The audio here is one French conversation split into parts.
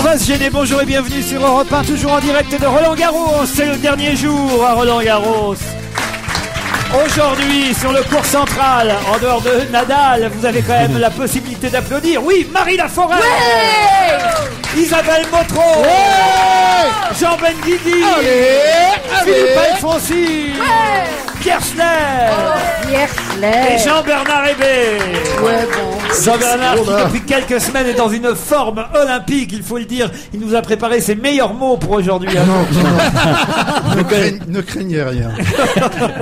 va se gêner. Bonjour et bienvenue sur Europe 1, toujours en direct de Roland-Garros. C'est le dernier jour à Roland-Garros. Aujourd'hui, sur le court central, en dehors de Nadal, vous avez quand même la possibilité d'applaudir. Oui, Marie Laforêt, Isabelle Motro, Jean Benguigui, Philippe Alfonsi, Pierre Schler et Jean-Bernard Hébé. Jean-Bernard qui depuis quelques semaines est dans une forme olympique, il faut le dire. Il nous a préparé ses meilleurs mots pour aujourd'hui. Ne craignez rien.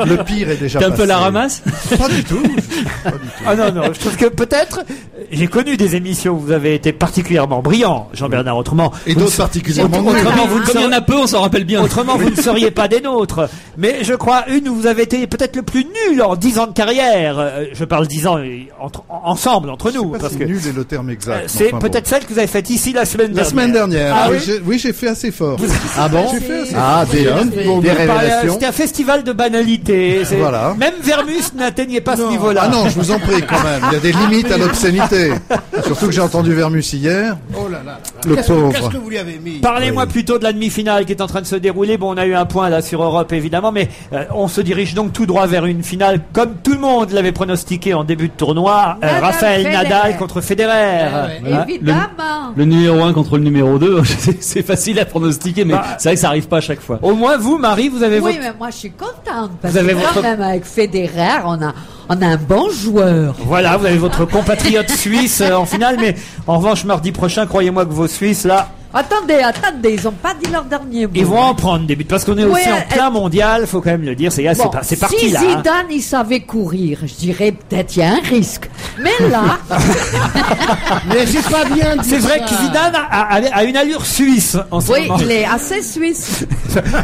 Le pire est déjà passé. T'es un peu la ramasse? Pas du tout. Ah non, je trouve que peut-être, j'ai connu des émissions où vous avez été particulièrement brillant, Jean-Bernard, autrement. Et d'autres particulièrement nuls. Comme il y en a peu, on s'en rappelle bien. Autrement, vous ne seriez pas des nôtres. Mais je crois une où vous avez été peut-être le plus nul en 10 ans de carrière. Je parle 10 ans ensemble, entre nous. Parce que nul est le terme exact. C'est peut-être celle que vous avez faite ici la semaine dernière. La semaine dernière. Ah, oui, j'ai fait assez fort. Ah bon? J'ai fait assez fort. Des révélations. C'était un festival de banalité. Voilà. Même Vermus n'atteignait pas ce niveau-là. Ah non, je vous en prie quand même. Il y a des limites à l'obscénité. Surtout que j'ai entendu Vermus hier. Oh là là. Le pauvre. Qu'est-ce que vous lui avez mis? Parlez-moi plutôt de la demi-finale qui est en train de se dérouler. Bon, on a eu un point là sur Europe évidemment, mais on se dirige donc tout droit vers une finale comme tout le monde l'avait pronostiqué en début de tournoi. Raphaël Nadal contre Federer. Voilà. Évidemment. Le numéro 1 contre le numéro 2, c'est facile à pronostiquer, mais c'est vrai que ça arrive pas à chaque fois. Au moins vous, Marie, vous avez Oui, mais moi je suis contente parce Vous avez que votre- quand même avec Federer, on a un bon joueur. Voilà, vous avez votre compatriote suisse en finale, mais en revanche mardi prochain, croyez-moi que vos Suisses là, Attendez, ils ont pas dit leur dernier mot. ils vont en prendre des buts parce qu'on est aussi Ouais, en plein mondial, faut quand même le dire. C'est Bon, c'est parti si là. hein. Zidane il savait courir, je dirais peut-être il y a un risque. Mais là, Mais c'est pas bien de C'est dire vrai ça. que Zidane a une allure suisse en ce oui, moment. il est assez suisse.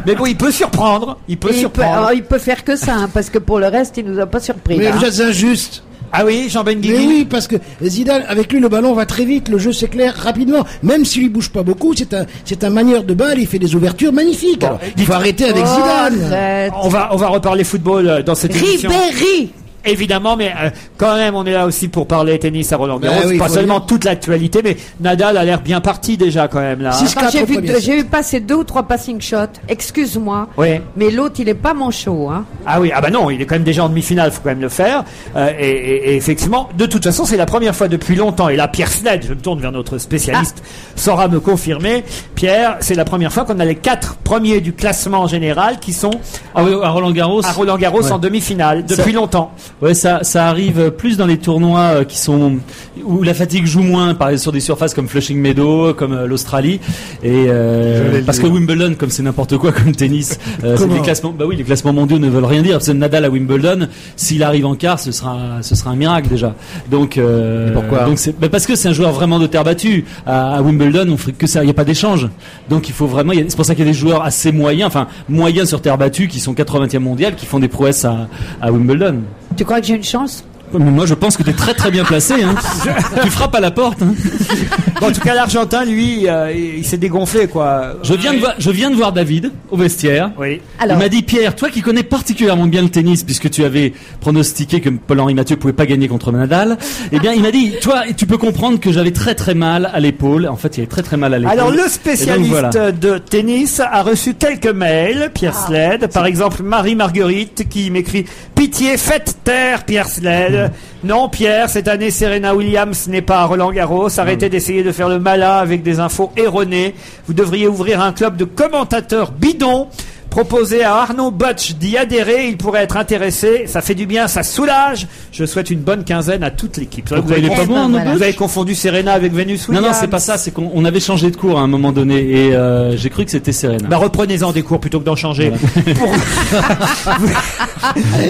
Mais bon, il peut surprendre. Il peut surprendre. Il peut faire que ça, hein, parce que pour le reste, il nous a pas surpris. Mais là. vous êtes injuste. Ah oui, Jean Benguigui. Mais oui, parce que Zidane, avec lui, le ballon va très vite, le jeu s'éclaire rapidement. Même s'il lui bouge pas beaucoup, c'est un manière de balle, il fait des ouvertures magnifiques. Bon, Alors, il faut arrêter avec Oh, Zidane. arrête. On va reparler football dans cette émission. Ribéry. Évidemment, mais quand même, on est là aussi pour parler tennis à Roland-Garros. Ben oui, pas faut seulement dire. toute l'actualité, mais Nadal a l'air bien parti déjà quand même là. Si- Quand j'ai 4 au premier set. vu passer 2 ou 3 passing shots, excuse-moi, Oui. mais l'autre il est pas manchot, hein. Ah oui, ah bah non, il est quand même déjà en demi-finale, faut quand même le faire. Et effectivement, de toute façon, c'est la première fois depuis longtemps. Et là, Pierre Sled, je me tourne vers notre spécialiste, saura me confirmer. Pierre, c'est la première fois qu'on a les 4 premiers du classement général qui sont Ah oui, à Roland-Garros. à Roland-Garros Ouais. en demi-finale depuis longtemps. Ouais, ça arrive plus dans les tournois qui sont où la fatigue joue moins, par exemple sur des surfaces comme Flushing Meadows, comme l'Australie, et parce que Wimbledon, comme c'est n'importe quoi comme tennis, c'est des classements. Bah oui, les classements mondiaux ne veulent rien dire. Parce que Nadal à Wimbledon, s'il arrive en quart, ce sera un miracle déjà. Donc pourquoi donc parce que c'est un joueur vraiment de terre battue. À Wimbledon, on ferait que ça, il y a pas d'échange. Donc il faut vraiment. C'est pour ça qu'il y a des joueurs assez moyens, enfin moyens sur terre battue, qui sont 80e mondial, qui font des prouesses à Wimbledon. Tu crois que j'ai une chance? Mais moi, je pense que tu es très très bien placé. Hein. Tu frappes à la porte. Hein. Bon, en tout cas, l'Argentin, lui, il s'est dégonflé, quoi. Je viens de voir David au vestiaire. Oui. Alors, Il m'a dit, Pierre, toi qui connais particulièrement bien le tennis, puisque tu avais pronostiqué que Paul-Henri Mathieu pouvait pas gagner contre Nadal, eh bien, il m'a dit, toi, tu peux comprendre que j'avais très très mal à l'épaule. En fait, il avait très très mal à l'épaule. Alors, le Et donc, spécialiste voilà. de tennis a reçu quelques mails, Pierre Sled. Par exemple, Marie-Marguerite qui m'écrit « Pitié, faites taire, Pierre Sled. Non, Pierre, cette année, Serena Williams n'est pas à Roland-Garros. Arrêtez d'essayer de faire le malin avec des infos erronées. Vous devriez ouvrir un club de commentateurs bidons. Proposez à Arnaud Butch d'y adhérer, il pourrait être intéressé, ça fait du bien, ça soulage. Je souhaite une bonne quinzaine à toute l'équipe. Pourquoi il est pas bon, Arnaud voilà. Vous avez confondu Serena avec Venus Non, Williams. non, c'est pas ça. C'est qu'on avait changé de cours à un moment donné et j'ai cru que c'était Serena. Bah reprenez-en des cours plutôt que d'en changer.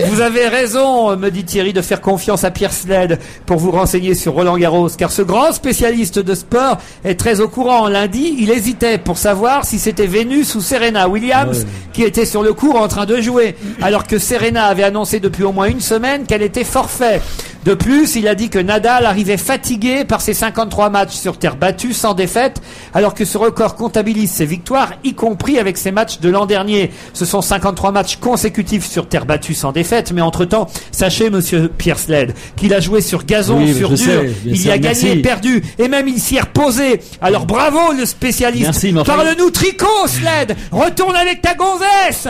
Vous avez raison, me dit Thierry, de faire confiance à Pierre Sled pour vous renseigner sur Roland-Garros, car ce grand spécialiste de sport est très au courant. Lundi, il hésitait pour savoir si c'était Venus ou Serena Williams qui était sur le court en train de jouer, alors que Serena avait annoncé depuis au moins une semaine qu'elle était forfait. De plus, il a dit que Nadal arrivait fatigué par ses 53 matchs sur terre battue sans défaite, alors que ce record comptabilise ses victoires, y compris avec ses matchs de l'an dernier. Ce sont 53 matchs consécutifs sur terre battue sans défaite, mais entre-temps, sachez, monsieur Pierre Sled, qu'il a joué sur gazon, sur dur, il y a gagné et perdu, et même il s'y est reposé. Alors bravo le spécialiste. Merci, parle-nous tricot, Sled. Retourne avec ta gonzesse.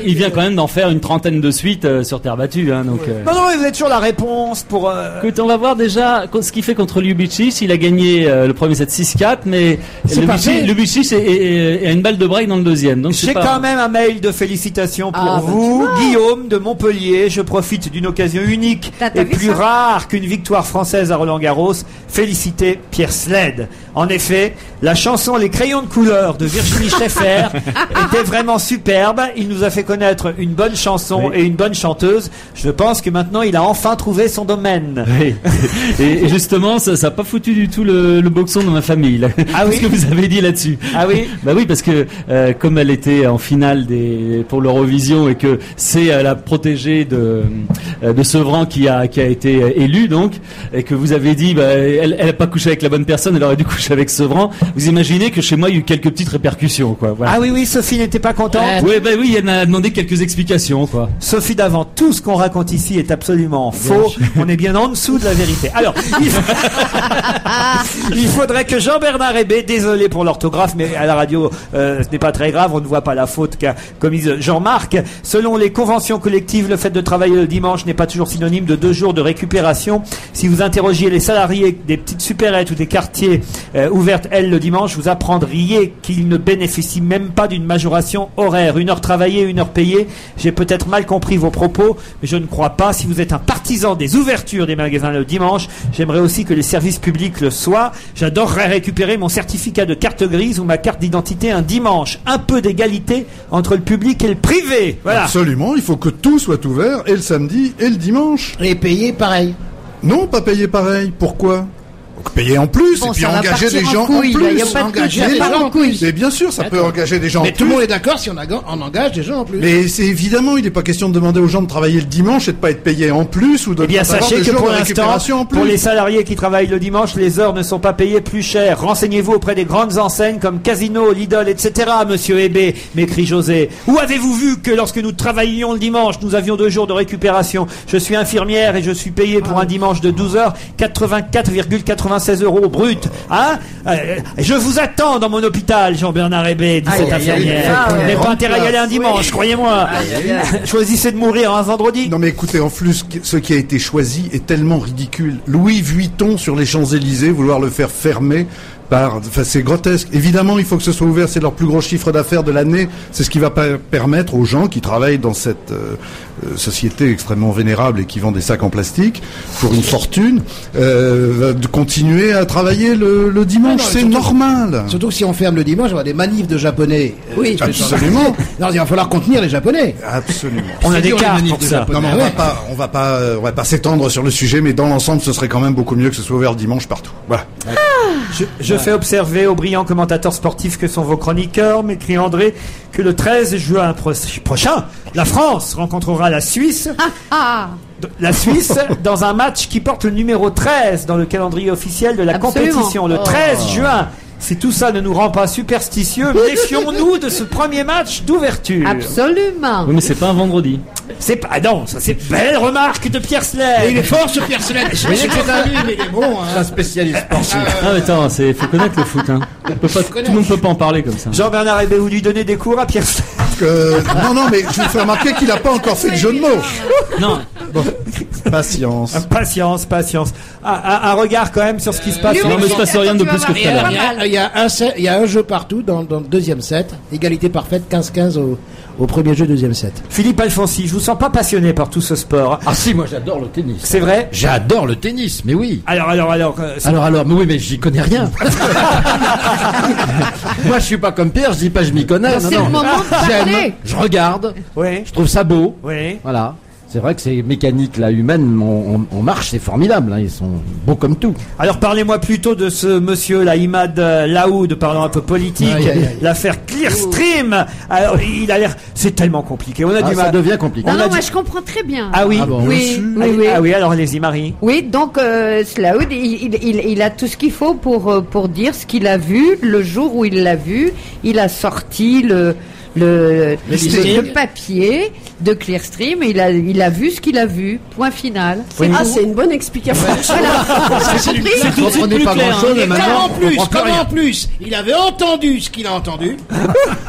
Il vient quand même d'en faire une trentaine de suites sur terre battue, hein, donc. Non, mais vous êtes toujours la réponse pour. Écoute, on va voir déjà ce qu'il fait contre Ljubicic. Il a gagné le premier set 6-4, mais Ljubicic a une balle de break dans le deuxième. Donc j'ai quand même un mail de félicitations pour vous, Guillaume de Montpellier. Je profite d'une occasion unique et plus rare qu'une victoire française à Roland-Garros. Félicitez Pierre Sled. En effet, la chanson Les crayons de couleur de Virginie Schaeffer était vraiment superbe. Il nous a fait connaître une bonne chanson et une bonne chanteuse. Je pense que maintenant il a enfin trouvé son domaine. Oui. Et justement, ça n'a pas foutu du tout le boxon dans ma famille. Là. Ah oui. Ce que vous avez dit là-dessus. Ah oui. Bah oui, parce que comme elle était en finale pour l'Eurovision et que c'est la protégée de Sevran qui a été élue donc, et que vous avez dit elle a pas couché avec la bonne personne, elle aurait dû coucher avec Sevran. Vous imaginez que chez moi il y a eu quelques petites répercussions, quoi. Voilà. Ah oui, Sophie n'était pas contente. Oui, elle m'a demandé quelques explications, quoi. Sophie d'avant, tout ce qu'on raconte ici est absolument faux. On est bien en dessous de la vérité. Alors, il faudrait que Jean-Bernard Hébé, désolé pour l'orthographe, mais à la radio, ce n'est pas très grave, on ne voit pas la faute qu'a commise Jean-Marc. Selon les conventions collectives, le fait de travailler le dimanche n'est pas toujours synonyme de 2 jours de récupération. Si vous interrogiez les salariés des petites supérettes ou des quartiers ouvertes, le dimanche, vous apprendriez qu'ils ne bénéficient même pas d'une majoration horaire. 1 heure travaillée, 1 heure payée. J'ai peut-être mal compris vos propos, mais je ne crois pas. Si vous êtes un partisan des ouvertures des magasins le dimanche, j'aimerais aussi que les services publics le soient. J'adorerais récupérer mon certificat de carte grise ou ma carte d'identité un dimanche. Un peu d'égalité entre le public et le privé. Voilà. Absolument, il faut que tout soit ouvert, et le samedi et le dimanche. Et payé pareil. Non, pas payé pareil. Pourquoi ? Payer en plus et puis engager des gens en plus. Mais bien sûr, ça peut engager des gens en plus. Mais tout le monde est d'accord si on engage des gens en plus. Mais c'est évidemment, il n'est pas question de demander aux gens de travailler le dimanche et de pas être payés en plus ou de pas avoir des jours de récupération en plus. Pour les salariés qui travaillent le dimanche, les heures ne sont pas payées plus cher. Renseignez-vous auprès des grandes enseignes comme Casino, Lidl, etc. Monsieur Hébé, m'écrit José. Où avez-vous vu que lorsque nous travaillions le dimanche, nous avions 2 jours de récupération? Je suis infirmière et je suis payé pour un dimanche de 12 heures 84,96 € brut. Hein? Je vous attends dans mon hôpital, Jean-Bernard Hébé, dit cette infirmière. Vous n'avez pas intérêt à y aller un dimanche, croyez-moi. Choisissez de mourir un vendredi. Non mais écoutez, en plus, ce qui a été choisi est tellement ridicule. Louis Vuitton sur les Champs-Élysées, vouloir le faire fermer. C'est grotesque. Évidemment, il faut que ce soit ouvert. C'est leur plus gros chiffre d'affaires de l'année. C'est ce qui va permettre aux gens qui travaillent dans cette société extrêmement vénérable et qui vend des sacs en plastique pour une fortune de continuer à travailler le dimanche. C'est normal. Surtout que si on ferme le dimanche, on va des manifs de Japonais. Oui, absolument. Non, il va falloir contenir les Japonais. Absolument. On a des cartes pour ça. Non, mais on va pas s'étendre sur le sujet, mais dans l'ensemble, ce serait quand même beaucoup mieux que ce soit ouvert le dimanche partout. Voilà. Je fais observer aux brillants commentateurs sportifs que sont vos chroniqueurs, m'écrit André, que le 13 juin prochain, la France rencontrera la Suisse. La Suisse dans un match qui porte le numéro 13 dans le calendrier officiel de la compétition. Le 13 juin. Si tout ça ne nous rend pas superstitieux, méfions-nous de ce premier match d'ouverture. Absolument. Oui, mais c'est pas un vendredi. C'est pas, non, ça c'est belle remarque de Pierre Sled. Il est fort ce Pierre Sled. Je sais que c'est un lui, mais il est bon. C'est un spécialiste sportif. Ah mais attends, faut connaître le foot. Hein. Tout le monde peut pas en parler comme ça. Jean-Bernard Hébé, vous lui donnez des cours à Pierre Sled. Non, mais je vous fais remarquer qu'il n'a pas encore fait le jeu de mots. Non. Bon. Patience. Patience. Un regard quand même sur ce qui se passe. Non, mais je passe rien de plus que tout à l'heure. Il y a un jeu partout dans le deuxième set. Égalité parfaite, 15-15 au premier jeu, deuxième set. Philippe Alfonsi, je vous sens pas passionné par tout ce sport. Ah si, moi j'adore le tennis. C'est vrai? J'adore le tennis, mais oui. Alors. Mais oui, mais j'y connais rien. Moi je suis pas comme Pierre, je dis pas je m'y connais. C'est le moment de parler. Je regarde. Oui. Je trouve ça beau. Oui. Voilà. C'est vrai que ces mécaniques là humaines en marche, c'est formidable. Hein, ils sont beaux comme tout. Alors parlez-moi plutôt de ce monsieur, là, Imad Laoud, parlant un peu politique, l'affaire Clearstream. Alors, il a l'air, c'est tellement compliqué. On a du mal. Ça devient compliqué. Non, moi je comprends très bien. Ah oui. Ah bon, oui. Ah oui, alors allez-y, Marie. Oui, donc Slaoud, il a tout ce qu'il faut pour dire ce qu'il a vu le jour où il l'a vu. Il a sorti le papier de Clearstream et il a vu ce qu'il a vu. Point final. C'est une bonne explication. C'est tout de suite plus pas clair. grand-chose, mais maintenant, Comment en plus, il avait entendu ce qu'il a entendu.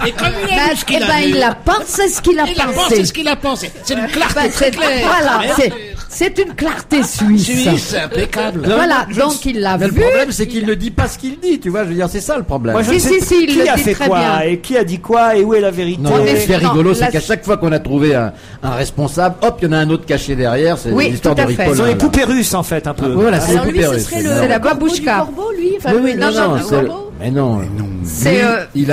Et comme il a vu ce qu'il a vu, il a pensé ce qu'il a il a pensé pensé. ce qu'il a pensé. C'est une clarté très claire. Voilà, c'est une clarté suisse. Suisse, impeccable. Voilà, donc il l'a Mais vu. le problème, c'est qu'il ne dit pas ce qu'il dit. Tu vois, je veux dire, c'est ça le problème. Moi, je ne sais il qui le a dit fait très quoi bien. et qui a dit quoi et où est la vérité. Non, mais ce qui est non, rigolo, là, c'est qu'à chaque fois qu'on a trouvé un responsable, hop, il y en a un autre caché derrière. C'est Oui, des histoires tout de à fait. ripoll. Ce sont les poupées russes en fait un peu. Voilà, c'est les Alors lui, poupées ce russes. serait C'est la le corbeau du babouchka. corbeau, lui. Enfin, Oui, non, non, le c'est- corbeau. Mais non. C'est, Lui,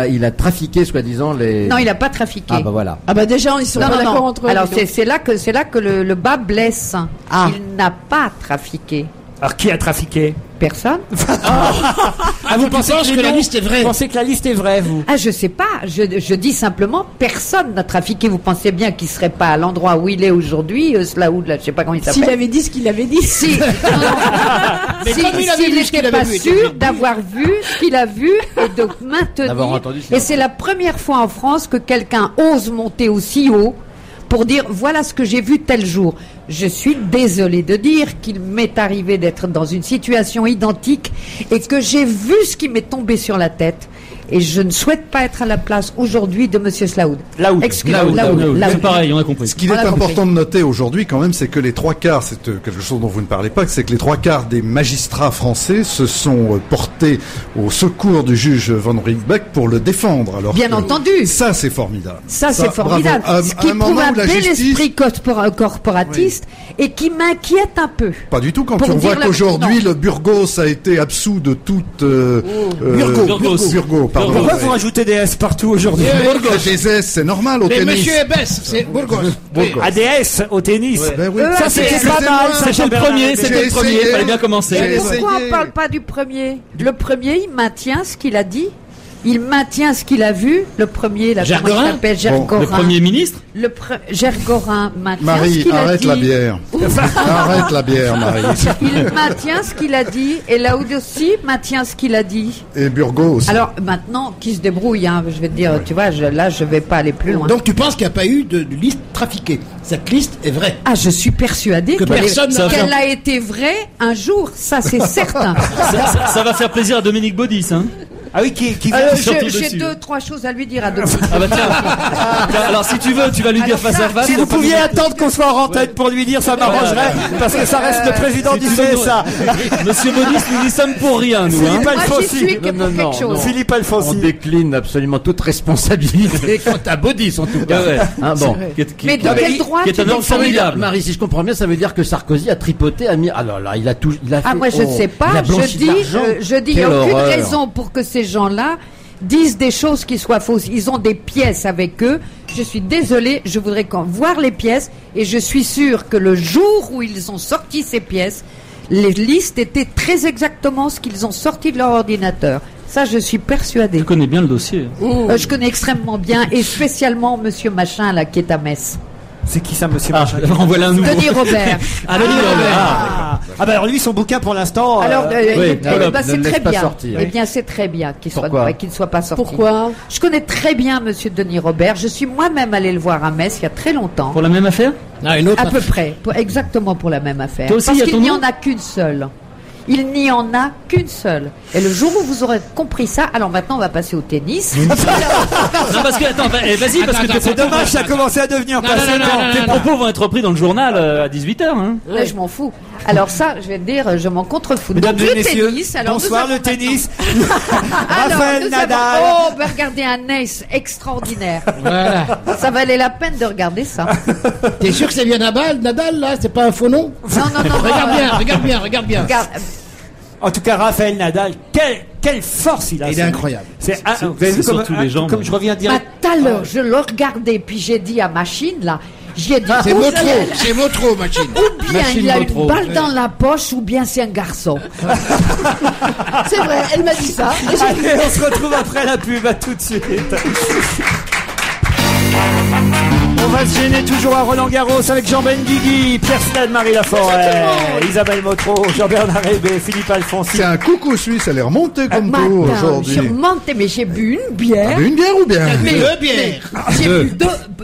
il a trafiqué, soi-disant, les. Non, il n'a pas trafiqué. Ah bah voilà. Ah bah déjà, ils sont Non, pas non, d'accord non. entre eux. Alors dis donc. c'est là que le bas blesse. Il n'a pas trafiqué. Alors qui a trafiqué? Personne. Ah, vous pensez penses que la noms- liste est vraie? Vous pensez que la liste est vraie, vous? Ah, je sais pas. Je dis simplement, personne n'a trafiqué. Vous pensez bien qu'il serait pas à l'endroit où il est aujourd'hui, Slaoud, là, je sais pas comment il S'il s'appelle. avait dit ce qu'il avait dit. Si, Mais comme il avait s'il vu ce qu'il n'était avait pas vu, sûr d'avoir vu ce qu'il a vu et de D'avoir maintenir. entendu ce qu'il Et a c'est la première fois en France que quelqu'un ose monter aussi haut pour dire voilà ce que j'ai vu tel jour. Je suis désolé de dire qu'il m'est arrivé d'être dans une situation identique et que j'ai vu ce qui m'est tombé sur la tête. Et je ne souhaite pas être à la place aujourd'hui de Monsieur Slaoud. Laoud. Excusez-moi. C'est pareil, on a compris. Ce qu'il On est l'a compris. important de noter aujourd'hui quand même, c'est que les 3/4, c'est quelque chose dont vous ne parlez pas, c'est que les 3/4 des magistrats français se sont portés au secours du juge Van Riebeeck pour le défendre. Alors Bien que entendu. Ça, c'est formidable. Ça, c'est formidable. bravo. Ce qui À un prouve moment un où la bel justice... esprit corporatiste et qui m'inquiète un peu. Pas du tout, quand Pour on dire voit la- qu'aujourd'hui non. le Burgos a été absous de toute... Burgos. pardon. Pourquoi vous rajoutez des S partout aujourd'hui? Burgos, des S, c'est normal au Mais tennis. monsieur Ebès, c'est Burgos. ADS au tennis. Ben oui. Ça, c'était pas Excusez-moi, mal. ça, C'était le Bernard premier, Lévy. c'était le J'ai premier, essayé. il fallait bien commencer. J'ai Pourquoi essayé. on parle pas du premier? Le premier, il maintient ce qu'il a dit. Il maintient ce qu'il a vu. Le premier, là, comment il Gergorin s'appelle? Le Gergorin. Premier ministre Gergorin maintient ce Marie, qu'il a arrête dit. la bière. Arrête la bière, Marie. Il maintient ce qu'il a dit. Et Laoud aussi maintient ce qu'il a dit. Et Burgos aussi. Alors, maintenant, qui se débrouille, hein, je vais te dire, tu vois, là, je vais pas aller plus loin. Donc tu penses qu'il n'y a pas eu de liste trafiquée. Cette liste est vraie. Ah, je suis persuadée Que personne n'a qu'elle fait. a été vraie un jour, ça c'est certain. Ça va faire plaisir à Dominique Baudis, hein. Ah oui, qui surtout J'ai dessus. 2-3 choses à lui dire à Dominique. Ah bah tiens. Alors si tu veux, tu vas lui dire Alors face à face. Si vous pouviez attendre qu'on soit en antenne pour lui dire, ça m'arrangerait, parce que ça reste le président du CSA. Monsieur Baudis, nous y sommes pour rien, nous. Hein. Philippe Moi j'y Alfonsi. suis que pour quelque chose. Philippe On Alfonsi. décline absolument toute responsabilité quant à Baudis, en tout cas. Ouais, ouais. Hein, bon. Mais de quel droit qui est tu un homme dis ça? formidable. Marie, si je comprends bien, ça veut dire que Sarkozy a tripoté, a mis. Alors là, il a fait. Ah, moi je ne sais il pas, a blanchi de l'argent. je dis, il n'y a Quelle aucune horreur. raison pour que ces gens-là disent des choses qui soient fausses. Ils ont des pièces avec eux. Je suis désolée, je voudrais voir les pièces et je suis sûre que le jour où ils ont sorti ces pièces, les listes étaient très exactement ce qu'ils ont sorti de leur ordinateur. Ça, je suis persuadée. Tu connais bien le dossier. Je connais extrêmement bien et spécialement Monsieur Machin là qui est à Metz. C'est qui ça, monsieur Ah, Machin? en voilà un nouveau. Denis Robert. Ah, Denis Robert. Ah, bah alors lui, son bouquin pour l'instant. Alors, oui, voilà, bah, ne c'est le très laisse pas bien. sortir. Eh bien, c'est très bien qu'il Pourquoi ne soit pas sorti. Pourquoi? Je connais très bien Monsieur Denis Robert. Je suis moi-même allé le voir à Metz il y a très longtemps. Pour la même affaire Ah, une autre. À peu près, exactement pour la même affaire. Toi aussi, Parce il y a qu'il ton n'y nom en a qu'une seule. Il n'y en a qu'une seule. Et le jour où vous aurez compris ça, alors maintenant on va passer au tennis. Non, parce que, attends, vas-y, parce que C'est dommage, ça a commencé à devenir passionnant. tes propos vont être repris dans le journal à 18h. Hein. Là, je m'en fous. Alors ça, je vais te dire, je m'en contrefous. Mesdames Donc et le messieurs, tennis, alors bonsoir nous le avons tennis. Alors, Raphaël nous Nadal. avons- Oh, ben regardez un ace extraordinaire. Voilà. Ça valait la peine de regarder ça. T'es sûr que c'est bien Nadal là? C'est pas un faux nom? Non, non, non. Regarde bien. Regarde, En tout cas, Raphaël Nadal, quelle force il a. Il est incroyable. C'est C'est surtout les jambes. Comme je reviens à direct. tout à l'heure, je le regardais, puis j'ai dit à Machine, là, J'ai dit, C'est ou Motro, machine. bien Machine il a Motro. une balle dans la poche, ou bien c'est un garçon. C'est vrai, elle m'a dit ça. Et j'ai- Allez, on se retrouve après la pub, à tout de suite. On va se gêner toujours à Roland-Garros avec Jean Benguigui, Pierre Sled, Marie Laforêt, Isabelle Motro, Jean-Bernard Hébé, Philippe Alfonsi. C'est un coucou suisse, elle est remontée comme tout Matin, je aujourd'hui. suis remontée, mais j'ai bu une bière. Ah, mais une bière ou bien Mais- Deux bières. J'ai bu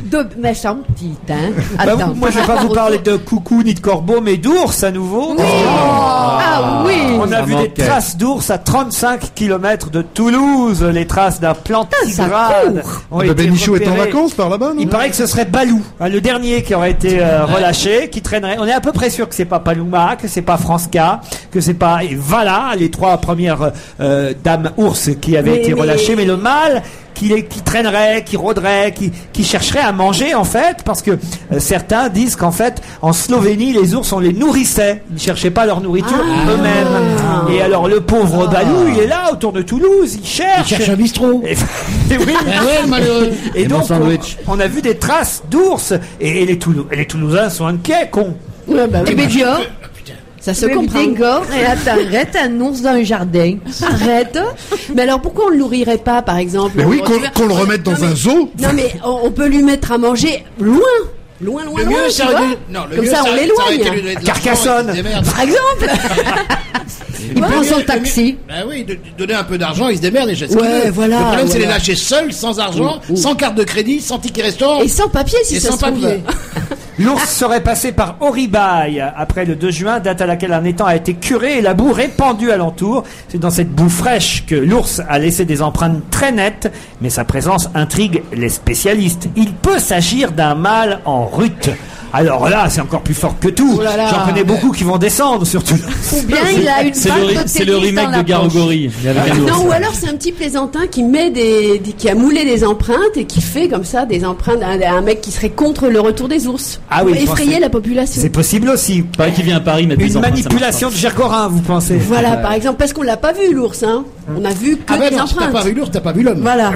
deux, mais elles sont petites, hein. Bah, Attends, moi, je vais pas vous parler de coucou ni de corbeau, mais d'ours à nouveau. Ah oui. On a vu des traces d'ours à 35 km de Toulouse, les traces d'un plantigrade. ont Le été Bénichou est en repérées. vacances par là-bas, non? Il paraît que ce serait Balou, hein, le dernier qui aurait été relâché, qui traînerait. On est à peu près sûr que c'est pas Paloma, que c'est pas France K, que c'est pas. Et voilà les trois premières dames ours qui avaient été relâchées, mais le mâle qui traînerait, qui rôderait, qui chercherait à manger en fait, parce que certains disent qu'en fait en Slovénie les ours on les nourrissait, ils ne cherchaient pas leur nourriture eux-mêmes. Et alors le pauvre Balou il est là autour de Toulouse, il Il cherche. cherche un bistrot. Et, et oui. Ah ouais, malheureux. Et Et donc, mon sandwich. on a vu des traces d'ours. Et les Toulousains sont inquiets, cons. Ouais, bah oui. Eh bien, dis donc, Ça se mais comprend. d'accord, et attends, arrête un ours dans le jardin. Arrête. Mais alors pourquoi on le nourrirait pas, par exemple? Mais oui, On- qu'on le remette dans un zoo. Non mais on peut lui mettre à manger loin. Loin, Le mieux, tu ça vois. aurait dû- non, le Comme mieux, ça, on aurait été l'éloigne. de donner de l'argent, Carcassonne. il se démerde. Par exemple. Il prend son taxi. Bah oui, de donner un peu d'argent, il se démerde et j'achète ce Ouais, qu'il veut. voilà, Le problème, c'est voilà. les lâcher seuls, sans argent, sans carte de crédit, sans ticket restaurant. Et sans papier si Et ça sans se trouve. papier. L'ours serait passé par Oribaille après le 2 juin, date à laquelle un étang a été curé et la boue répandue alentour. C'est dans cette boue fraîche que l'ours a laissé des empreintes très nettes, mais sa présence intrigue les spécialistes. Il peut s'agir d'un mâle en rut. Alors là, c'est encore plus fort que tout. Oh là là. J'en connais beaucoup qui vont descendre, surtout. Ou bien il a une C'est balle le, de c'est le tennis remake dans la de Garogori. Il y avait un ours. Non, ou alors c'est un petit plaisantin qui met qui a moulé des empreintes et qui fait comme ça des empreintes un mec qui serait contre le retour des ours. Ah oui, Pour effrayer pensez- la population. C'est possible aussi. Pareil qu'il vient à Paris mettre des Une empreintes, ça marche manipulation de Gergorin, vous pensez? Voilà, par exemple, parce qu'on l'a pas vu l'ours, hein. On a vu que Ah ben des non, si t'as empreintes. pas vu l'ours, t'as pas vu l'homme. Voilà.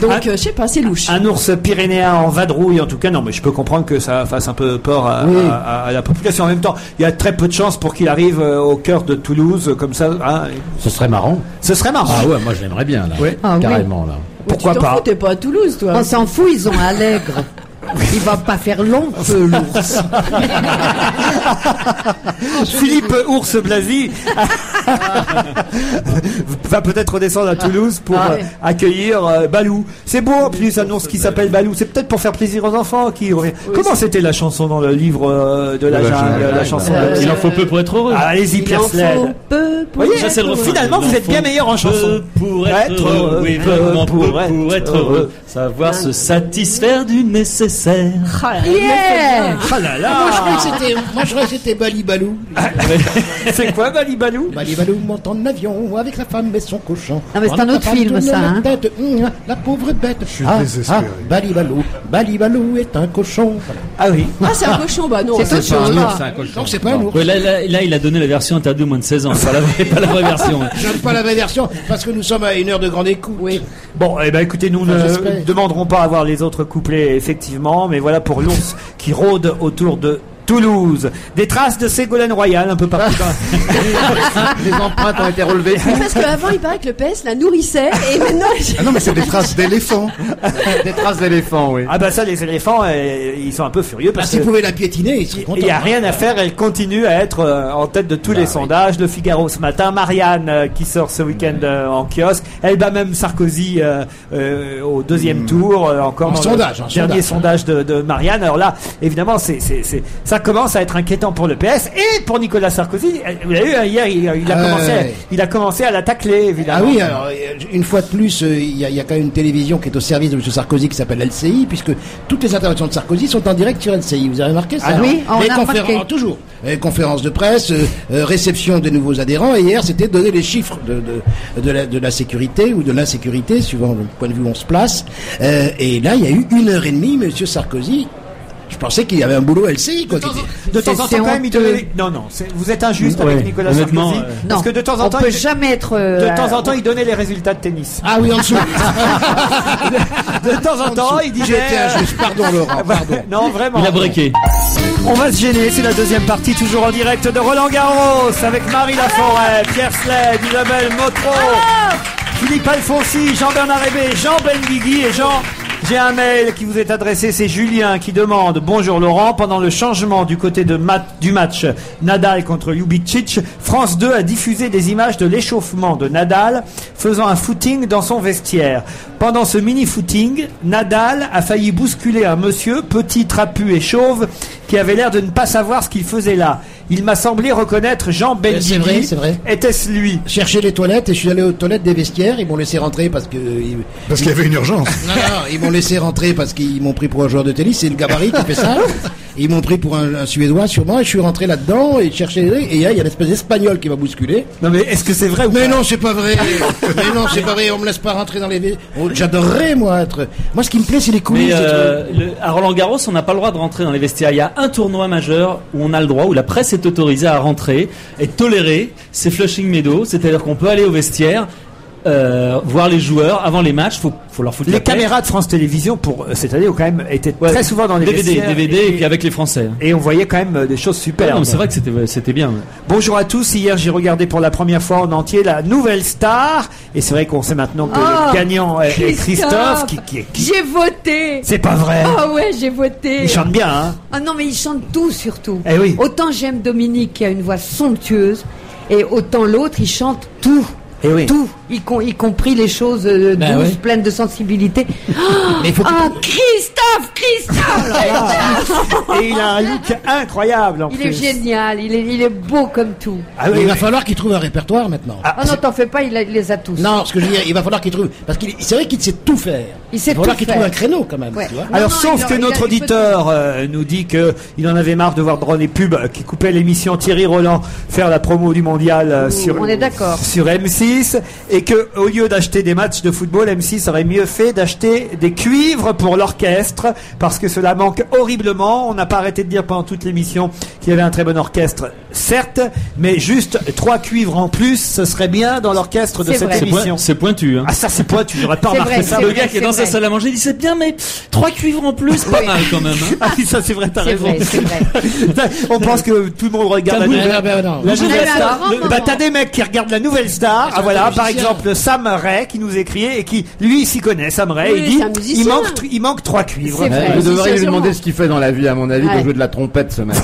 Donc, Ah. je sais pas, c'est louche. Un ours pyrénéen en vadrouille, en tout cas, non, mais je peux comprendre que ça fasse un peu peur à la population. En même temps, il y a très peu de chances pour qu'il arrive au cœur de Toulouse, comme ça. Hein. Ce serait marrant. Ce serait marrant. Ah ouais, moi je l'aimerais bien là. Ouais. Ah oui. Carrément là. Pourquoi tu t'en pas fous, t'es pas à Toulouse, toi. On s'en fout, ils ont Allègre. Il va pas faire long feu, l'ours. Philippe Ours Blasi va peut-être redescendre à Toulouse pour Ah ouais. accueillir Balou. C'est beau en plus, un ours qui s'appelle Balou. C'est peut-être pour faire plaisir aux enfants qui revient. Comment c'était la chanson dans le livre de la jungle, la chanson de- Il en faut peu pour être heureux. Ah, allez-y, Il Pierre en faut Sled. peu pour Voyez, Ça, c'est le être refrain. finalement, Il vous en êtes bien faut meilleur en chanson. peu pour être heureux. Oui, vraiment peu pour être heureux. Savoir se satisfaire du nécessaire. Yeah. Ah là là. Moi, je croyais que c'était Bali Balou. C'est quoi Bali Balou? Bali Balou monte en avion avec sa femme et son cochon. Ah, mais c'est un autre film, ça, hein. La pauvre bête. Je suis désespéré. Bali Balou est un cochon. Voilà. Ah oui. Ah, c'est un cochon, bah non. C'est autre chose. Non, là. c'est un cochon. Donc c'est pas un ours. Ouais, là, il a donné la version interdite aux moins de 16 ans. Pas la vraie version. Je n'aime pas la vraie version parce que nous sommes à une heure de grande écoute. Oui. Bon, eh ben écoutez, nous Enfin, ne j'espère. demanderons pas à voir les autres couplets, effectivement, mais voilà pour l'ours qui rôde autour de Toulouse. Des traces de Ségolène Royal un peu partout. Les empreintes ont été relevées. Oui, parce qu'avant, il paraît que le PS la nourrissait et maintenant. Ah non, mais c'est des traces d'éléphants. Des traces d'éléphants, oui. Ah bah ça, les éléphants, ils sont un peu furieux Ah, parce s'ils que pouvaient la piétiner, ils seraient il contents. n'y a rien à faire, elle continue à être en tête de tous les sondages. Le Figaro ce matin, Marianne qui sort ce week-end en kiosque, elle bat même Sarkozy au deuxième tour, encore En dans sondage, le en dernier sondage de Marianne. Alors là, évidemment, ça commence à être inquiétant pour le PS et pour Nicolas Sarkozy. Vous l'avez vu, hein, hier, il a commencé à la tacler, évidemment. Ah oui, alors une fois de plus, il y a quand même une télévision qui est au service de M. Sarkozy qui s'appelle LCI, puisque toutes les interventions de Sarkozy sont en direct sur LCI. Vous avez remarqué ça? Ah oui, on les a remarqué. toujours. Les conférences de presse, réception de nouveaux adhérents, et hier c'était donner les chiffres de la sécurité ou de l'insécurité, suivant le point de vue où on se place. Et là, il y a eu 1h30, M. Sarkozy Je pensais qu'il y avait un boulot LCI, quoi. De temps en temps, quand même, il donnait... Non, vous êtes injuste avec Nicolas Sarkozy. Parce que de temps en temps, on peut jamais être. De temps en temps, il donnait les résultats de tennis. Ah oui, en dessous. De temps en temps, il disait. J'étais injuste. Pardon, Laurent. Pardon. Non, vraiment. Il a breaké. On va se gêner, c'est la deuxième partie, toujours en direct de Roland Garros, avec Marie Laforêt, Pierre Sled, Isabelle Motro, Philippe Alfonsi, Jean-Bernard Hébé, Jean Benguigui et Jean. J'ai un mail qui vous est adressé, c'est Julien qui demande: bonjour Laurent, pendant le changement du côté du match Nadal contre Ljubicic, France 2 a diffusé des images de l'échauffement de Nadal faisant un footing dans son vestiaire. Pendant ce mini-footing, Nadal a failli bousculer un monsieur, petit, trapu et chauve, qui avait l'air de ne pas savoir ce qu'il faisait là. Il m'a semblé reconnaître Jean Benguigui. C'est vrai. Était-ce lui? Chercher les toilettes et je suis allé aux toilettes des vestiaires. Ils m'ont laissé rentrer parce que. Parce qu'il y avait une urgence. Non, ils m'ont laissé rentrer parce qu'ils m'ont pris pour un joueur de tennis. C'est le gabarit qui fait ça. Ils m'ont pris pour un Suédois sûrement. Et je suis rentré là-dedans et cherché. Et il y a l'espèce d'Espagnol qui m'a bousculé. Non mais est-ce que c'est vrai ou Mais pas? non, c'est pas vrai. Mais non, c'est pas vrai. On me laisse pas rentrer dans les. J'adorerais moi être. Moi, ce qui me plaît, c'est les coulisses. À Roland Garros, on n'a pas le droit de rentrer dans les vestiaires. Il y a un tournoi majeur où on a le droit, où la presse est autorisée à rentrer et tolérer, c'est Flushing Meadows, c'est-à-dire qu'on peut aller au vestiaire, voir les joueurs avant les matchs, faut leur foutre les la paix. caméras de France Télévisions pour cette année ont quand même été très souvent dans les vestiaires. DVD et puis avec les Français. Et on voyait quand même des choses super. C'est vrai que c'était bien. Bonjour à tous. Hier, j'ai regardé pour la première fois en entier la Nouvelle Star. Et c'est vrai qu'on sait maintenant que le gagnant est Christophe. Qui... J'ai voté. C'est pas vrai. Ah ouais, j'ai voté. Il chante bien, hein. Ah non, mais il chante tout surtout. Eh oui. Autant j'aime Dominique qui a une voix somptueuse, et autant l'autre, il chante tout. Eh oui. Tout, y compris les choses douces, pleines de sensibilité. Christophe Et il a un look incroyable en plus. Il est génial, il est beau comme tout. Ah oui, il va falloir qu'il trouve un répertoire maintenant. Non, t'en fais pas, il les a tous. Non, ce que je veux dire, il va falloir qu'il trouve. Parce qu'il c'est vrai qu'il sait tout faire. Il va falloir qu'il trouve un créneau quand même. Ouais. Tu vois. Alors, sauf que notre auditeur nous dit que il en avait marre de voir dans les pubs qui coupaient l'émission Thierry Roland faire la promo du mondial on est d'accord. sur M6, et que au lieu d'acheter des matchs de football, M6 aurait mieux fait d'acheter des cuivres pour l'orchestre, parce que cela manque horriblement. On n'a pas arrêté de dire pendant toute l'émission qu'il y avait un très bon orchestre, certes, mais juste 3 cuivres en plus, ce serait bien dans l'orchestre de C'est cette vrai. émission. C'est pointu. Hein. Ah, ça c'est pointu, j'aurais pas C'est remarqué vrai, ça. c'est Le vrai, gars qui est c'est dans sa vrai. salle à manger, il dit c'est bien, mais 3 cuivres en plus, pas mal quand même. Hein. Ah oui, ça c'est vrai, t'as C'est raison. vrai, c'est vrai. On pense que tout le monde regarde la Taboul. nouvelle, Non. la Vous nouvelle avez un star. grand moment. Bah t'as des mecs qui regardent la nouvelle star. Ah, Ah voilà, c'est un par musicien. exemple Sam Ray qui nous écrit et qui lui s'y connaît. Sam Ray, Oui, il dit c'est un musicien. il manque 3 cuivres. C'est vrai. Vous devriez lui sûrement. demander ce qu'il fait dans la vie, à mon avis, Ouais. de jouer de la trompette, ce mec.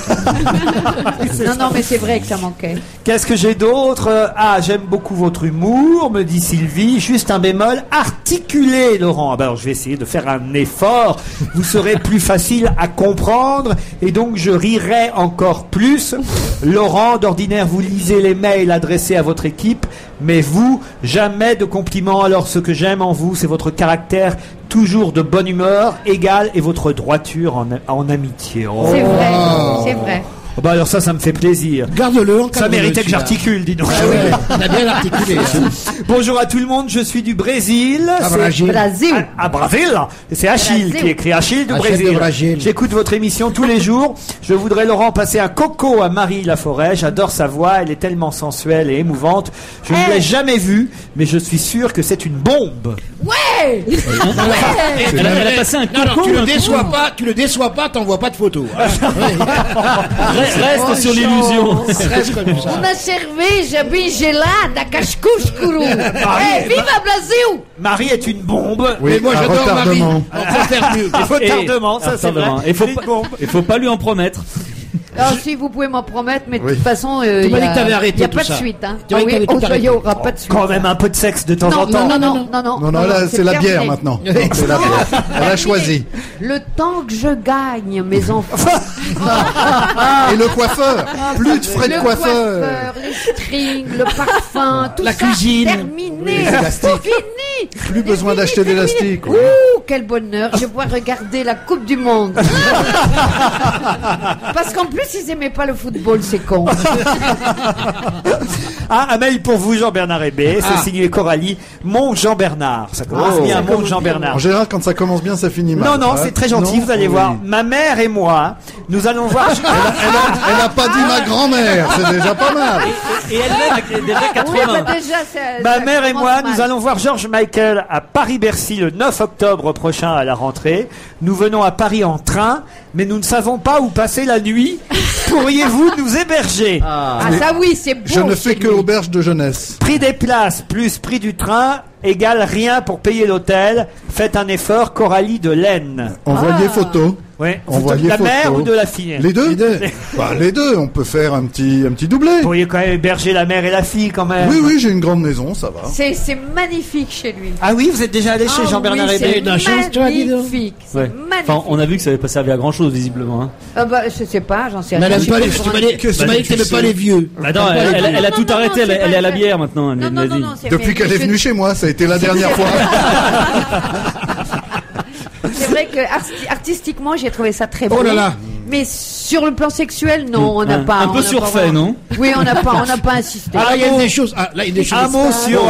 Non, mais c'est vrai que ça manquait. Qu'est-ce que j'ai d'autre? Ah, j'aime beaucoup votre humour, me dit Sylvie. Juste un bémol, articulé, Laurent. Ah ben, alors, je vais essayer de faire un effort. Vous serez plus facile à comprendre et donc je rirai encore plus. Laurent, d'ordinaire, vous lisez les mails adressés à votre équipe, mais vous, jamais de compliments. Alors, ce que j'aime en vous, c'est votre caractère toujours de bonne humeur, égal, et votre droiture en amitié. Oh. C'est vrai, c'est vrai. Bah alors ça me fait plaisir. Garde-le en Ça méritait que j'articule, dis donc. Ah ouais, on a bien articulé. Hein. Bonjour à tout le monde, je suis du Brésil. C'est- Brésil. Brasil. À Brésil. C'est Achille Brésil. qui écrit Achille de Achille Brésil. de Brésil. J'écoute votre émission tous les jours. Je voudrais, Laurent, passer un coco à Marie Laforêt. J'adore sa voix, elle est tellement sensuelle et émouvante. Je ne l'ai jamais vue, mais je suis sûr que c'est une bombe. Ouais. Elle a passé un concours. Tu le déçois pas, t'envoies pas de photos. Hein. Reste sur l'illusion. Reste comme ça. Uma cerveja bem gelada, cascuscuru. Viva Brasil! Marie est une bombe. Oui, Mais moi un j'adore Marie. retardement. On peut faire mieux. Retardement, ça c'est vrai. Il faut Une pas, bombe. il faut pas lui en promettre. Alors, si vous pouvez m'en promettre, mais de Oui. toute façon, Tu m'as dit que t'avais arrêté il n'y a tout pas de ça. suite. Hein. Tu m'as dit que t'avais tout il n'y arrêté. aura pas de suite. Quand même un peu de sexe de temps en Non, temps. Non, là, c'est la bière terminé. maintenant. C'est la bière. Elle a choisi. Le temps que je gagne, mes enfants. Et le coiffeur. Plus de frais de Le coiffeur. les strings, le parfum, tout La ça. cuisine. Terminé. Les élastiques. Fini. Plus besoin d'acheter d'élastiques. Ouh, quel bonheur. Je vais pouvoir regarder la Coupe du Monde. Parce qu'en plus, ils aimaient pas le football, c'est con. Ah, un mail pour vous, Jean-Bernard Hébé. C'est signé Coralie. Mon Jean-Bernard. Ça commence bien, mon Jean-Bernard. En général, quand ça commence bien, ça finit mal. Non, c'est très gentil, vous allez voir. Ma mère et moi, nous allons voir... Elle n'a pas dit ma grand-mère, c'est déjà pas mal. Et elle-même a déjà 80. Oui, bah déjà, Ma mère et moi, nous allons... allons voir George Michael à Paris-Bercy le 9 octobre prochain à la rentrée. Nous venons à Paris en train, mais nous ne savons pas où passer la nuit. Pourriez-vous nous héberger? Ah, ça oui, c'est beau. Je ne fais chez que lui. auberge de jeunesse. Prix des places plus prix du train égale rien pour payer l'hôtel. Faites un effort, Coralie de l'Aisne. Envoyez photo. Oui. Envoyez De la photo. mère ou de la fille? Les deux. Bah, les deux. On peut faire un petit doublé. Vous pourriez quand même héberger la mère et la fille quand même. Oui, j'ai une grande maison, ça va. C'est magnifique chez lui. Ah oui, vous êtes déjà allé chez Jean-Bernard oui, Hébé? c'est magnifique. C'est Ouais. magnifique. Enfin, on a vu que ça n'avait pas servi à grand chose visiblement. Hein. Ah bah, je sais pas, j'en sais Mais rien. elle aime pas les, tu m'as dit que t'aimais pas les vieux. Attends, elle a tout non, arrêté, c'est elle pas est à la vrai. bière maintenant. Elle Non, l'a non, dit. non, c'est Depuis mais qu'elle est je- venue chez moi, ça a été la dernière fois. C'est vrai que artistiquement, j'ai trouvé ça très beau. Oh là là. Mais sur le plan sexuel, non, on n'a pas. Un on peu n'a pas surfait, vraiment- non? Oui, on n'a pas insisté. Ah, il y a des choses. Ah, là, il y a des choses. Un mot sur...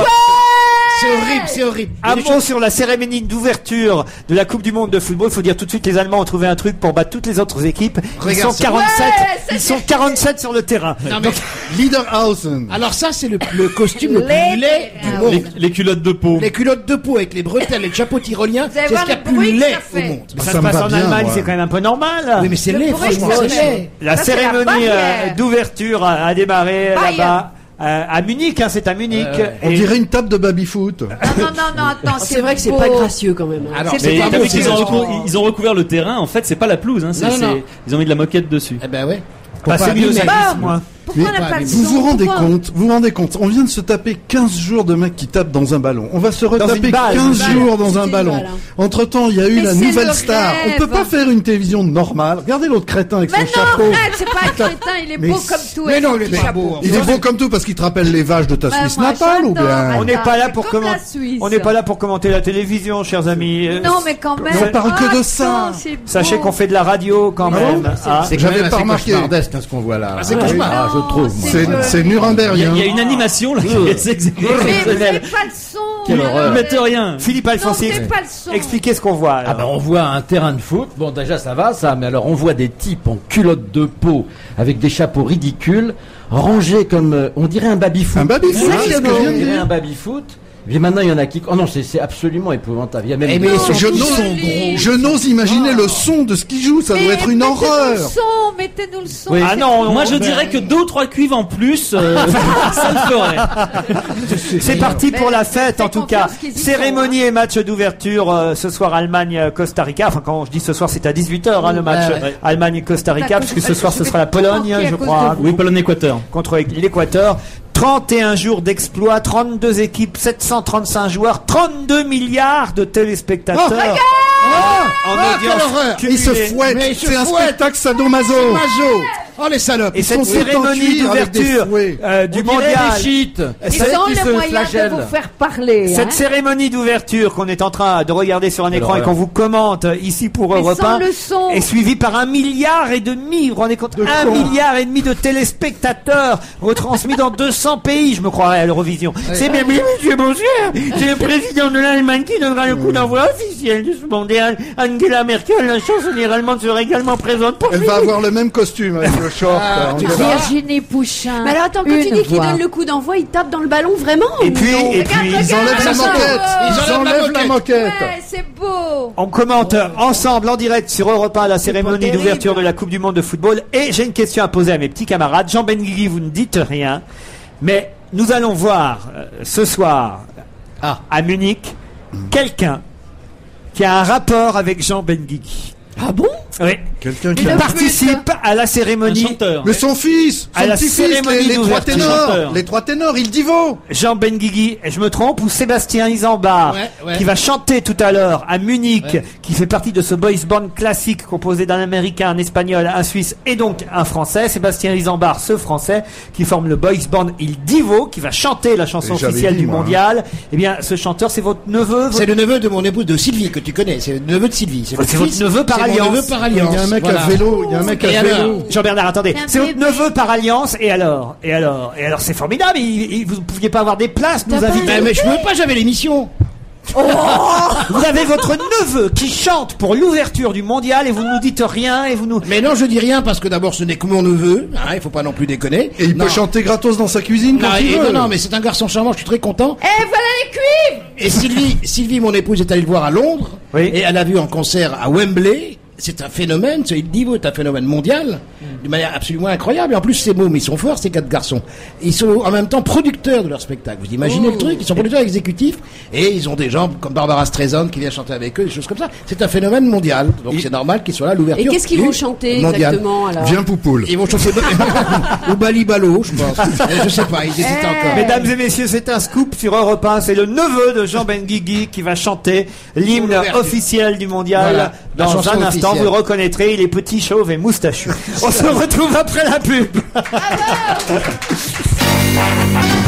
C'est horrible, c'est horrible. Il y a Un des mot choses- sur la cérémonie d'ouverture de la Coupe du Monde de football. Il faut dire tout de suite, les Allemands ont trouvé un truc pour battre toutes les autres équipes. Ils Regarde sont ça. 47. Ouais, Ils sont 47 sur le terrain. Non, mais- Liederhausen. Alors ça, c'est le costume le plus laid du Ah, monde. Les culottes de peau. Les culottes de peau avec les bretelles et le chapeau tyrolien, allez c'est ce voir qu'il y a le plus bruit que laid ça au fait. monde. Ça Ça se me passe va en bien, Allemagne, moi. c'est quand même un peu normal. Oui, mais c'est Le laid, bruit, franchement, c'est c'est laid. laid. La Ça, c'est la cérémonie barrière. d'ouverture a démarré Bayern. là-bas. À Munich, hein, c'est à Munich. On Et- dirait une table de baby-foot. Non, attends, C'est vrai que c'est beau. pas gracieux quand même. Alors, C'est Mais pas t'as beau, vu qu'ils c'est ont, beau. ils ont recouvert le terrain. En fait, c'est pas la pelouse. Hein, Non. ils ont mis de la moquette dessus. Eh ben ouais. Bah, c'est mieux, ça Bah, glisse moins. Pourquoi on n'a Mais- pas le Vous son vous rendez Pourquoi compte, on vient de se taper 15 jours de mecs qui tapent dans un ballon. On va se retaper une balle. 15 Une jours balle. dans un C'est ballon. une balle, hein. Entre temps, il y a eu Mais la c'est nouvelle le star. On rêve. peut pas faire une télévision normale. Regardez l'autre crétin avec Mais son non, chapeau. arrête, c'est pas un crétin, il est Mais beau c'est- comme tout. Mais avec non, son il est petit pas chapeau. beau. Il est beau comme tout parce qu'il te rappelle les vaches de ta Bah, Suisse moi, natale ou j'adore. bien On n'est pas là C'est pour comme la commenter. Suisse. On n'est pas là pour commenter la télévision, chers amis. Non, mais quand même. on parle que de Attends, ça. c'est beau. Sachez qu'on fait de la radio quand même. hein. C'est quand J'avais même pas assez remarqué. cauchemardesque, hein, ce qu'on voit là. c'est cauchemar. Ah, je trouve. moi. C'est Il y nurembergien. a une animation là qui est Mais vous n'avez exceptionnelle. pas le son. Quelle alors, horreur. Ils mettent rien. Philippe Non, Alfonsi, c'est pas le son. expliquez ce qu'on voit. Ah alors. ben on voit un terrain de foot. Bon déjà ça va ça, mais alors on voit des types en culottes de peau avec des chapeaux ridicules, rangés comme on dirait un baby-foot. Un baby-foot, Hein, c'est ce que je on viens de dirait dire. un baby-foot. Et maintenant il y en a qui. Oh non c'est absolument épouvantable. Il y a même. Eh mais ils sont Je tous n'ose- gros. Je n'ose imaginer le son de ce qu'il joue. Ça Mais doit être une mettez-nous le horreur. son, mettez-nous le son. Oui. Ah non, Moi on- je dirais que 2 ou 3 cuivres en plus, ça le ferait. C'est parti pour Mais la fête en faites tout cas. confiance qu'ils y Cérémonie et match d'ouverture ce soir Allemagne-Costa Rica. Enfin quand je dis ce soir c'est à 18h le match Ouais. Allemagne-Costa Rica Bah, puisque ce soir ce sera la Pologne à je cause crois de Oui, Pologne-Équateur. contre l'Équateur. 31 jours d'exploit, 32 équipes, 735 joueurs, 32 milliards de téléspectateurs. en quelle audience horreur. cumulée. Il se fouette. Mais il se C'est un fouette. spectacle sadomaso. Mazo. Oh les salopes. Et cette sont tous en cérémonie cuir avec des d'ouverture fouets. du On dirait mondial. des chiites. Ils C'est ont qui le se moyen de flagellent. vous faire parler. Cette hein. cérémonie d'ouverture qu'on est en train de regarder sur un écran et horreur. qu'on vous commente ici pour Mais Europe sans 1 le son. est suivie par 1,5 milliard. Vous vous rendez compte, De 1,5 quoi milliard de téléspectateurs retransmis dans 200 pays. Je me croirais à l'Eurovision. C'est bien, mais monsieur, bonjour. C'est le président de l'Allemagne qui donnera le coup d'envoi officiel de ce mondial. Angela Merkel, la chancelière allemande, sera également présente pour Elle va avoir le même costume avec le short. Angela. Virginie Pouchin. Mais alors attends, quand tu Une dis qu'il voix. donne le coup d'envoi, il tape dans le ballon vraiment Et ou puis, non et puis, Ils enlèvent la moquette. Ils enlèvent la moquette. Ouais, c'est beau. on commente ensemble en direct sur Europe 1 la cérémonie terrible. d'ouverture de la Coupe du Monde de football. Et j'ai une question à poser à mes petits camarades. Jean Benguigui, vous ne dites rien, mais nous allons voir ce soir à Munich quelqu'un qui a un rapport avec Jean Benguigui. Ah bon? Oui. Quelqu'un qui Il a... participe à la Un cérémonie. chanteur. Mais son fils, À son la petit-fils, cérémonie les trois d'ouverture. ténors, Chanteur. les trois ténors, il divo. Jean Benguigui, je me trompe, ou Sébastien Isambard, Ouais. qui va chanter tout à l'heure à Munich, Ouais. qui fait partie de ce boys band classique composé d'un Américain, un Espagnol, un Suisse et donc un Français. Sébastien Isambard, ce Français, qui forme le boys band Il Divo, qui va chanter la chanson Et j'avais officielle dit, du moi, mondial. Eh bien, ce chanteur, c'est votre neveu, C'est le neveu de mon épouse de Sylvie que tu connais. C'est le neveu de Sylvie. C'est votre neveu par C'est mon alliance. neveu par Il y a alliance. un un mec Voilà. à vélo. Il y a un mec à Et vélo. alors Jean-Bernard, attendez. C'est un C'est votre bébé. neveu par alliance, et alors c'est formidable. Vous pouviez pas avoir des places, nous T'as pas inviter. Mais je peux pas, j'avais l'émission. Vous avez votre neveu qui chante pour l'ouverture du mondial et vous nous dites rien et vous nous. Mais non, je dis rien parce que d'abord ce n'est que mon neveu, hein, il faut pas non plus déconner. Et il Non. peut chanter gratos dans sa cuisine quand Non, il et- veut. non, mais c'est un garçon charmant, je suis très content. Eh, voilà les cuivres. Et Sylvie, mon épouse, est allée le voir à Londres. Oui. Et elle a vu en concert à Wembley. C'est un phénomène, ce Il Divo est un phénomène mondial, d'une manière absolument incroyable. Et en plus, ces mômes, ils sont forts, ces 4 garçons. Ils sont en même temps producteurs de leur spectacle. Vous imaginez le truc? Ils sont producteurs exécutifs. Et ils ont des gens comme Barbara Streisand qui vient chanter avec eux, des choses comme ça. C'est un phénomène mondial. Donc c'est normal qu'ils soient là à Et l'ouverture. qu'est-ce qu'ils du vont chanter mondial. exactement alors? Viens Poupoule. Ils vont chanter ou Bali Balo, je pense. Je sais pas, ils hésitent encore. Mesdames et messieurs, c'est un scoop sur Europe 1. C'est le neveu de Jean Benguigui qui va chanter l'hymne l'ouverture. officiel du mondial. Voilà, la Dans chanson un instant, officielle. vous le reconnaîtrez, il est petit, chauve et moustachu. On se retrouve après la pub.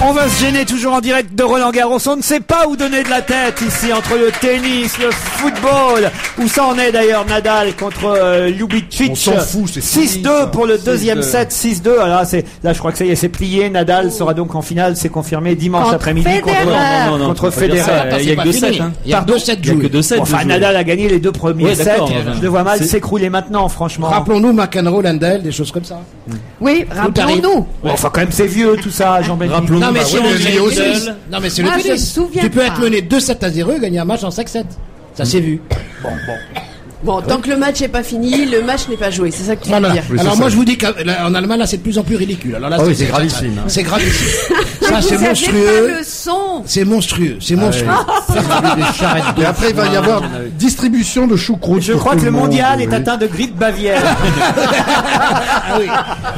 On va se gêner toujours en direct de Roland-Garros. On ne sait pas où donner de la tête ici entre le tennis, le football. Où ça en est d'ailleurs Nadal contre Ljubicic. On s'en fout, c'est fini, 6-2 ça. pour le deuxième 6-2. set. 6-2. Là, là, je crois que ça y est, c'est plié. Nadal sera donc en finale. C'est confirmé dimanche Contre après-midi Federer. contre faut pas dire ça. Federer. Il y a que 2 sets. Hein. Il y a Pardon 2 sets Il y a que joués. 2 sets. Bon, enfin, de jouer. Nadal a gagné les 2 premiers Ouais, sets. d'accord. Je le vois mal C'est- s'écrouler maintenant, franchement. Rappelons-nous McEnroe, Landel, des choses comme ça. Oui, rappelons-nous. Bon, enfin, quand même, c'est vieux tout ça, Jean-Benguigui. Rappelons-nous. Non mais bah si ouais, on mais dit il y a aussi. aussi. Non mais c'est le Moi, je tennis. me souviens Tu peux pas. être mené 2-7-0 et gagner un match en 5-7. Ça s'est vu. Bon, tant que le match n'est pas fini, le match n'est pas joué. C'est ça que tu veux Voilà. dire. Oui, Alors c'est moi ça. je vous dis qu'en Allemagne là c'est de plus en plus ridicule. Alors là Ah oui, c'est gravissime, hein. C'est gravissime. Mais Ça vous c'est avez monstrueux. pas le son. C'est monstrueux. C'est monstrueux. Et après, il va y avoir distribution de choucroute. Je pour crois tout que le monde, mondial est oui. atteint de grippe bavière. Ah oui.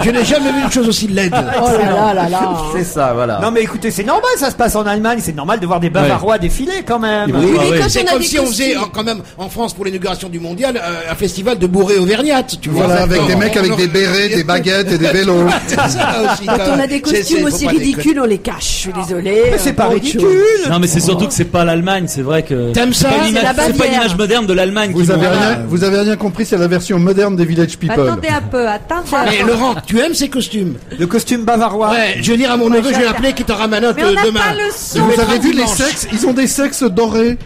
Je n'ai jamais vu une chose aussi laide. Oh là là là là. C'est ça, voilà. Non mais écoutez, c'est normal, ça se passe en Allemagne, c'est normal de voir des Bavarois défiler quand même. Oui, Mais quand C'est on a comme des si on faisait costumes. quand même en France pour l'inauguration du mondial un festival de bourrées auvergnates. Tu vois. Voilà, avec des mecs avec des bérets, bérets, des baguettes et des vélos. Quand on a des costumes aussi ridicules, on les cache. Je suis désolée. Mais c'est pas Pour autre chose. ridicule. Non, mais c'est surtout que c'est pas l'Allemagne, c'est vrai que. T'aimes ça? C'est pas une C'est image- la c'est pas une Bavière. image moderne de l'Allemagne. Vous avez rien compris, c'est la version moderne des Village People. Attendez un peu, attendez. Mais Laurent, tu aimes ces costumes? Le costume bavarois. Ouais, je vais dire à mon neveu, je vais l'appeler qui t'en ramène un Mais on n'a demain. pas le Et son. vous avez vu les dimanche. sexes? Ils ont des sexes dorés.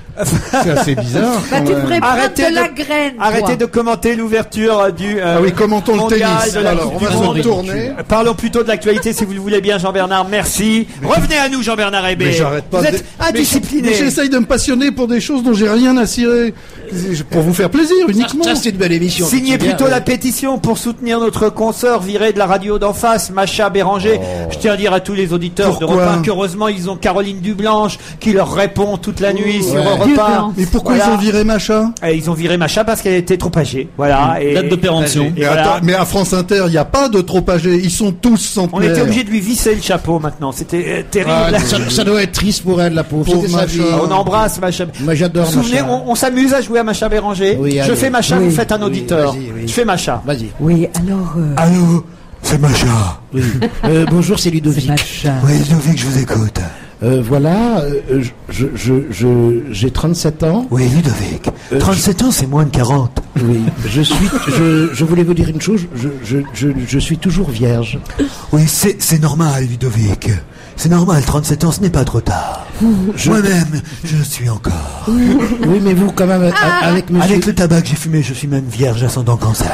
C'est assez bizarre. Bah, quand tu même. devrais prendre Arrêtez de la de- graine. Arrêtez de commenter l'ouverture du Ah oui, commentons le mondial tennis. de la Alors, Coupe on du va se Monde. retourner. Parlons plutôt de l'actualité si vous le voulez bien, Jean-Bernard. Merci. Revenez à nous, Jean-Bernard Hébé. Mais j'arrête pas Vous de- êtes indiscipliné. Mais j'essaye de me passionner pour des choses dont j'ai rien à cirer. Pour vous faire plaisir, uniquement. Ça, c'est une belle émission. Signez C'est bien, plutôt ouais. la pétition pour soutenir notre consoeur virée de la radio d'en face, Macha Béranger. Je tiens à dire à tous les auditeurs de Pourquoi Europe 1 qu'heureusement ils ont Caroline Dublanche qui leur répond toute la nuit sur Ouais. Europe 1. Dublanche. Mais pourquoi Voilà. ils ont viré Macha? Et ils ont viré Macha parce qu'elle était trop âgée. Voilà. Et, Date de péremption. et mais, voilà. attends, mais à France Inter, il n'y a pas de trop âgés. Ils sont tous On centenaires. était obligé de lui visser le chapeau maintenant. C'était terrible. Ah, ça doit être triste pour elle, la pauvre. Pauvre C'était sa Macha. vie. On embrasse Macha. Moi, j'adore Vous vous souvenez, Macha. on s'amuse à jouer à Macha Béranger. Oui, Je allez. fais Macha, Oui. vous faites un Oui, auditeur. vas-y, oui. Je fais Macha. Vas-y. Oui, alors, Allô, c'est Macha. Bonjour, c'est Ludovic. Macha. Oui, Ludovic, je vous écoute. Voilà, j'ai 37 ans. Oui, Ludovic. 37 ans, c'est moins de 40. Oui, je voulais vous dire une chose. Je suis toujours vierge. Oui, c'est normal, Ludovic. C'est normal, 37 ans, ce n'est pas trop tard. Moi-même, je suis encore. Oui, mais vous, quand même, avec monsieur. Avec le tabac que j'ai fumé, je suis même vierge ascendant cancer.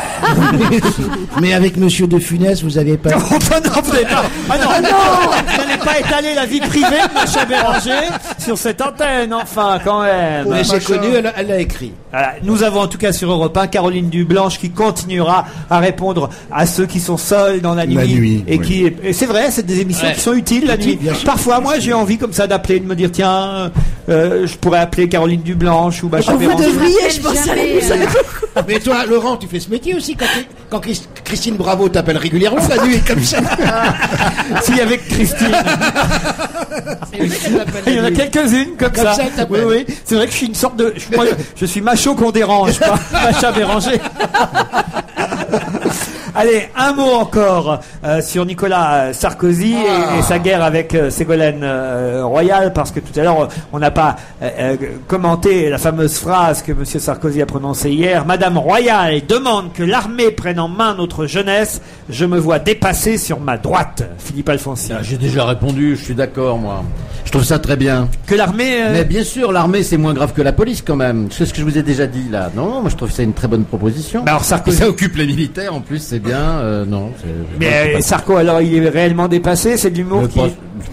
Mais avec monsieur De Funès, vous avez pas. Oh, bah non, vous n'allez pas. Ah non, vous n'allez pas étaler la vie privée de Macha Béranger sur cette antenne, enfin, quand même. Mais c'est Macha. connu, elle l'a écrit. Voilà, nous avons en tout cas sur Europe 1 Caroline Dublanche qui continuera à répondre à ceux qui sont seuls dans la nuit. La nuit, Et oui. qui, et c'est vrai, c'est des émissions Ouais. qui sont utiles la nuit. bien sûr. Parfois, moi, j'ai envie comme ça d'appeler, de me dire, tiens, je pourrais appeler Caroline Dublanche ou Macha Vous Béranger. devriez, je pense à la Mais toi, Laurent, tu fais ce métier aussi quand Christine Bravo t'appelle régulièrement la nuit comme ça. Si, avec Christine. Il y en a quelques-unes comme ça. ça, elle Oui, t'appelle. oui. C'est vrai que je suis une sorte de. Moi, je suis macho qu'on dérange, pas Macha Béranger. Allez, un mot encore sur Nicolas Sarkozy et sa guerre avec Ségolène Royal, parce que tout à l'heure on n'a pas commenté la fameuse phrase que Monsieur Sarkozy a prononcée hier. Madame Royal demande que l'armée prenne en main notre jeunesse. Je me vois dépassé sur ma droite. Philippe Alfonsi. J'ai déjà répondu, je suis d'accord, moi. Je trouve ça très bien. Que l'armée... Mais bien sûr, l'armée, c'est moins grave que la police, quand même. C'est ce que je vous ai déjà dit, là. Non, moi, je trouve que c'est une très bonne proposition. Bah alors, Sarkozy... Ça occupe les militaires, en plus, c'est bien. Non. Mais Sarko, alors, il est réellement dépassé. C'est de l'humour qui...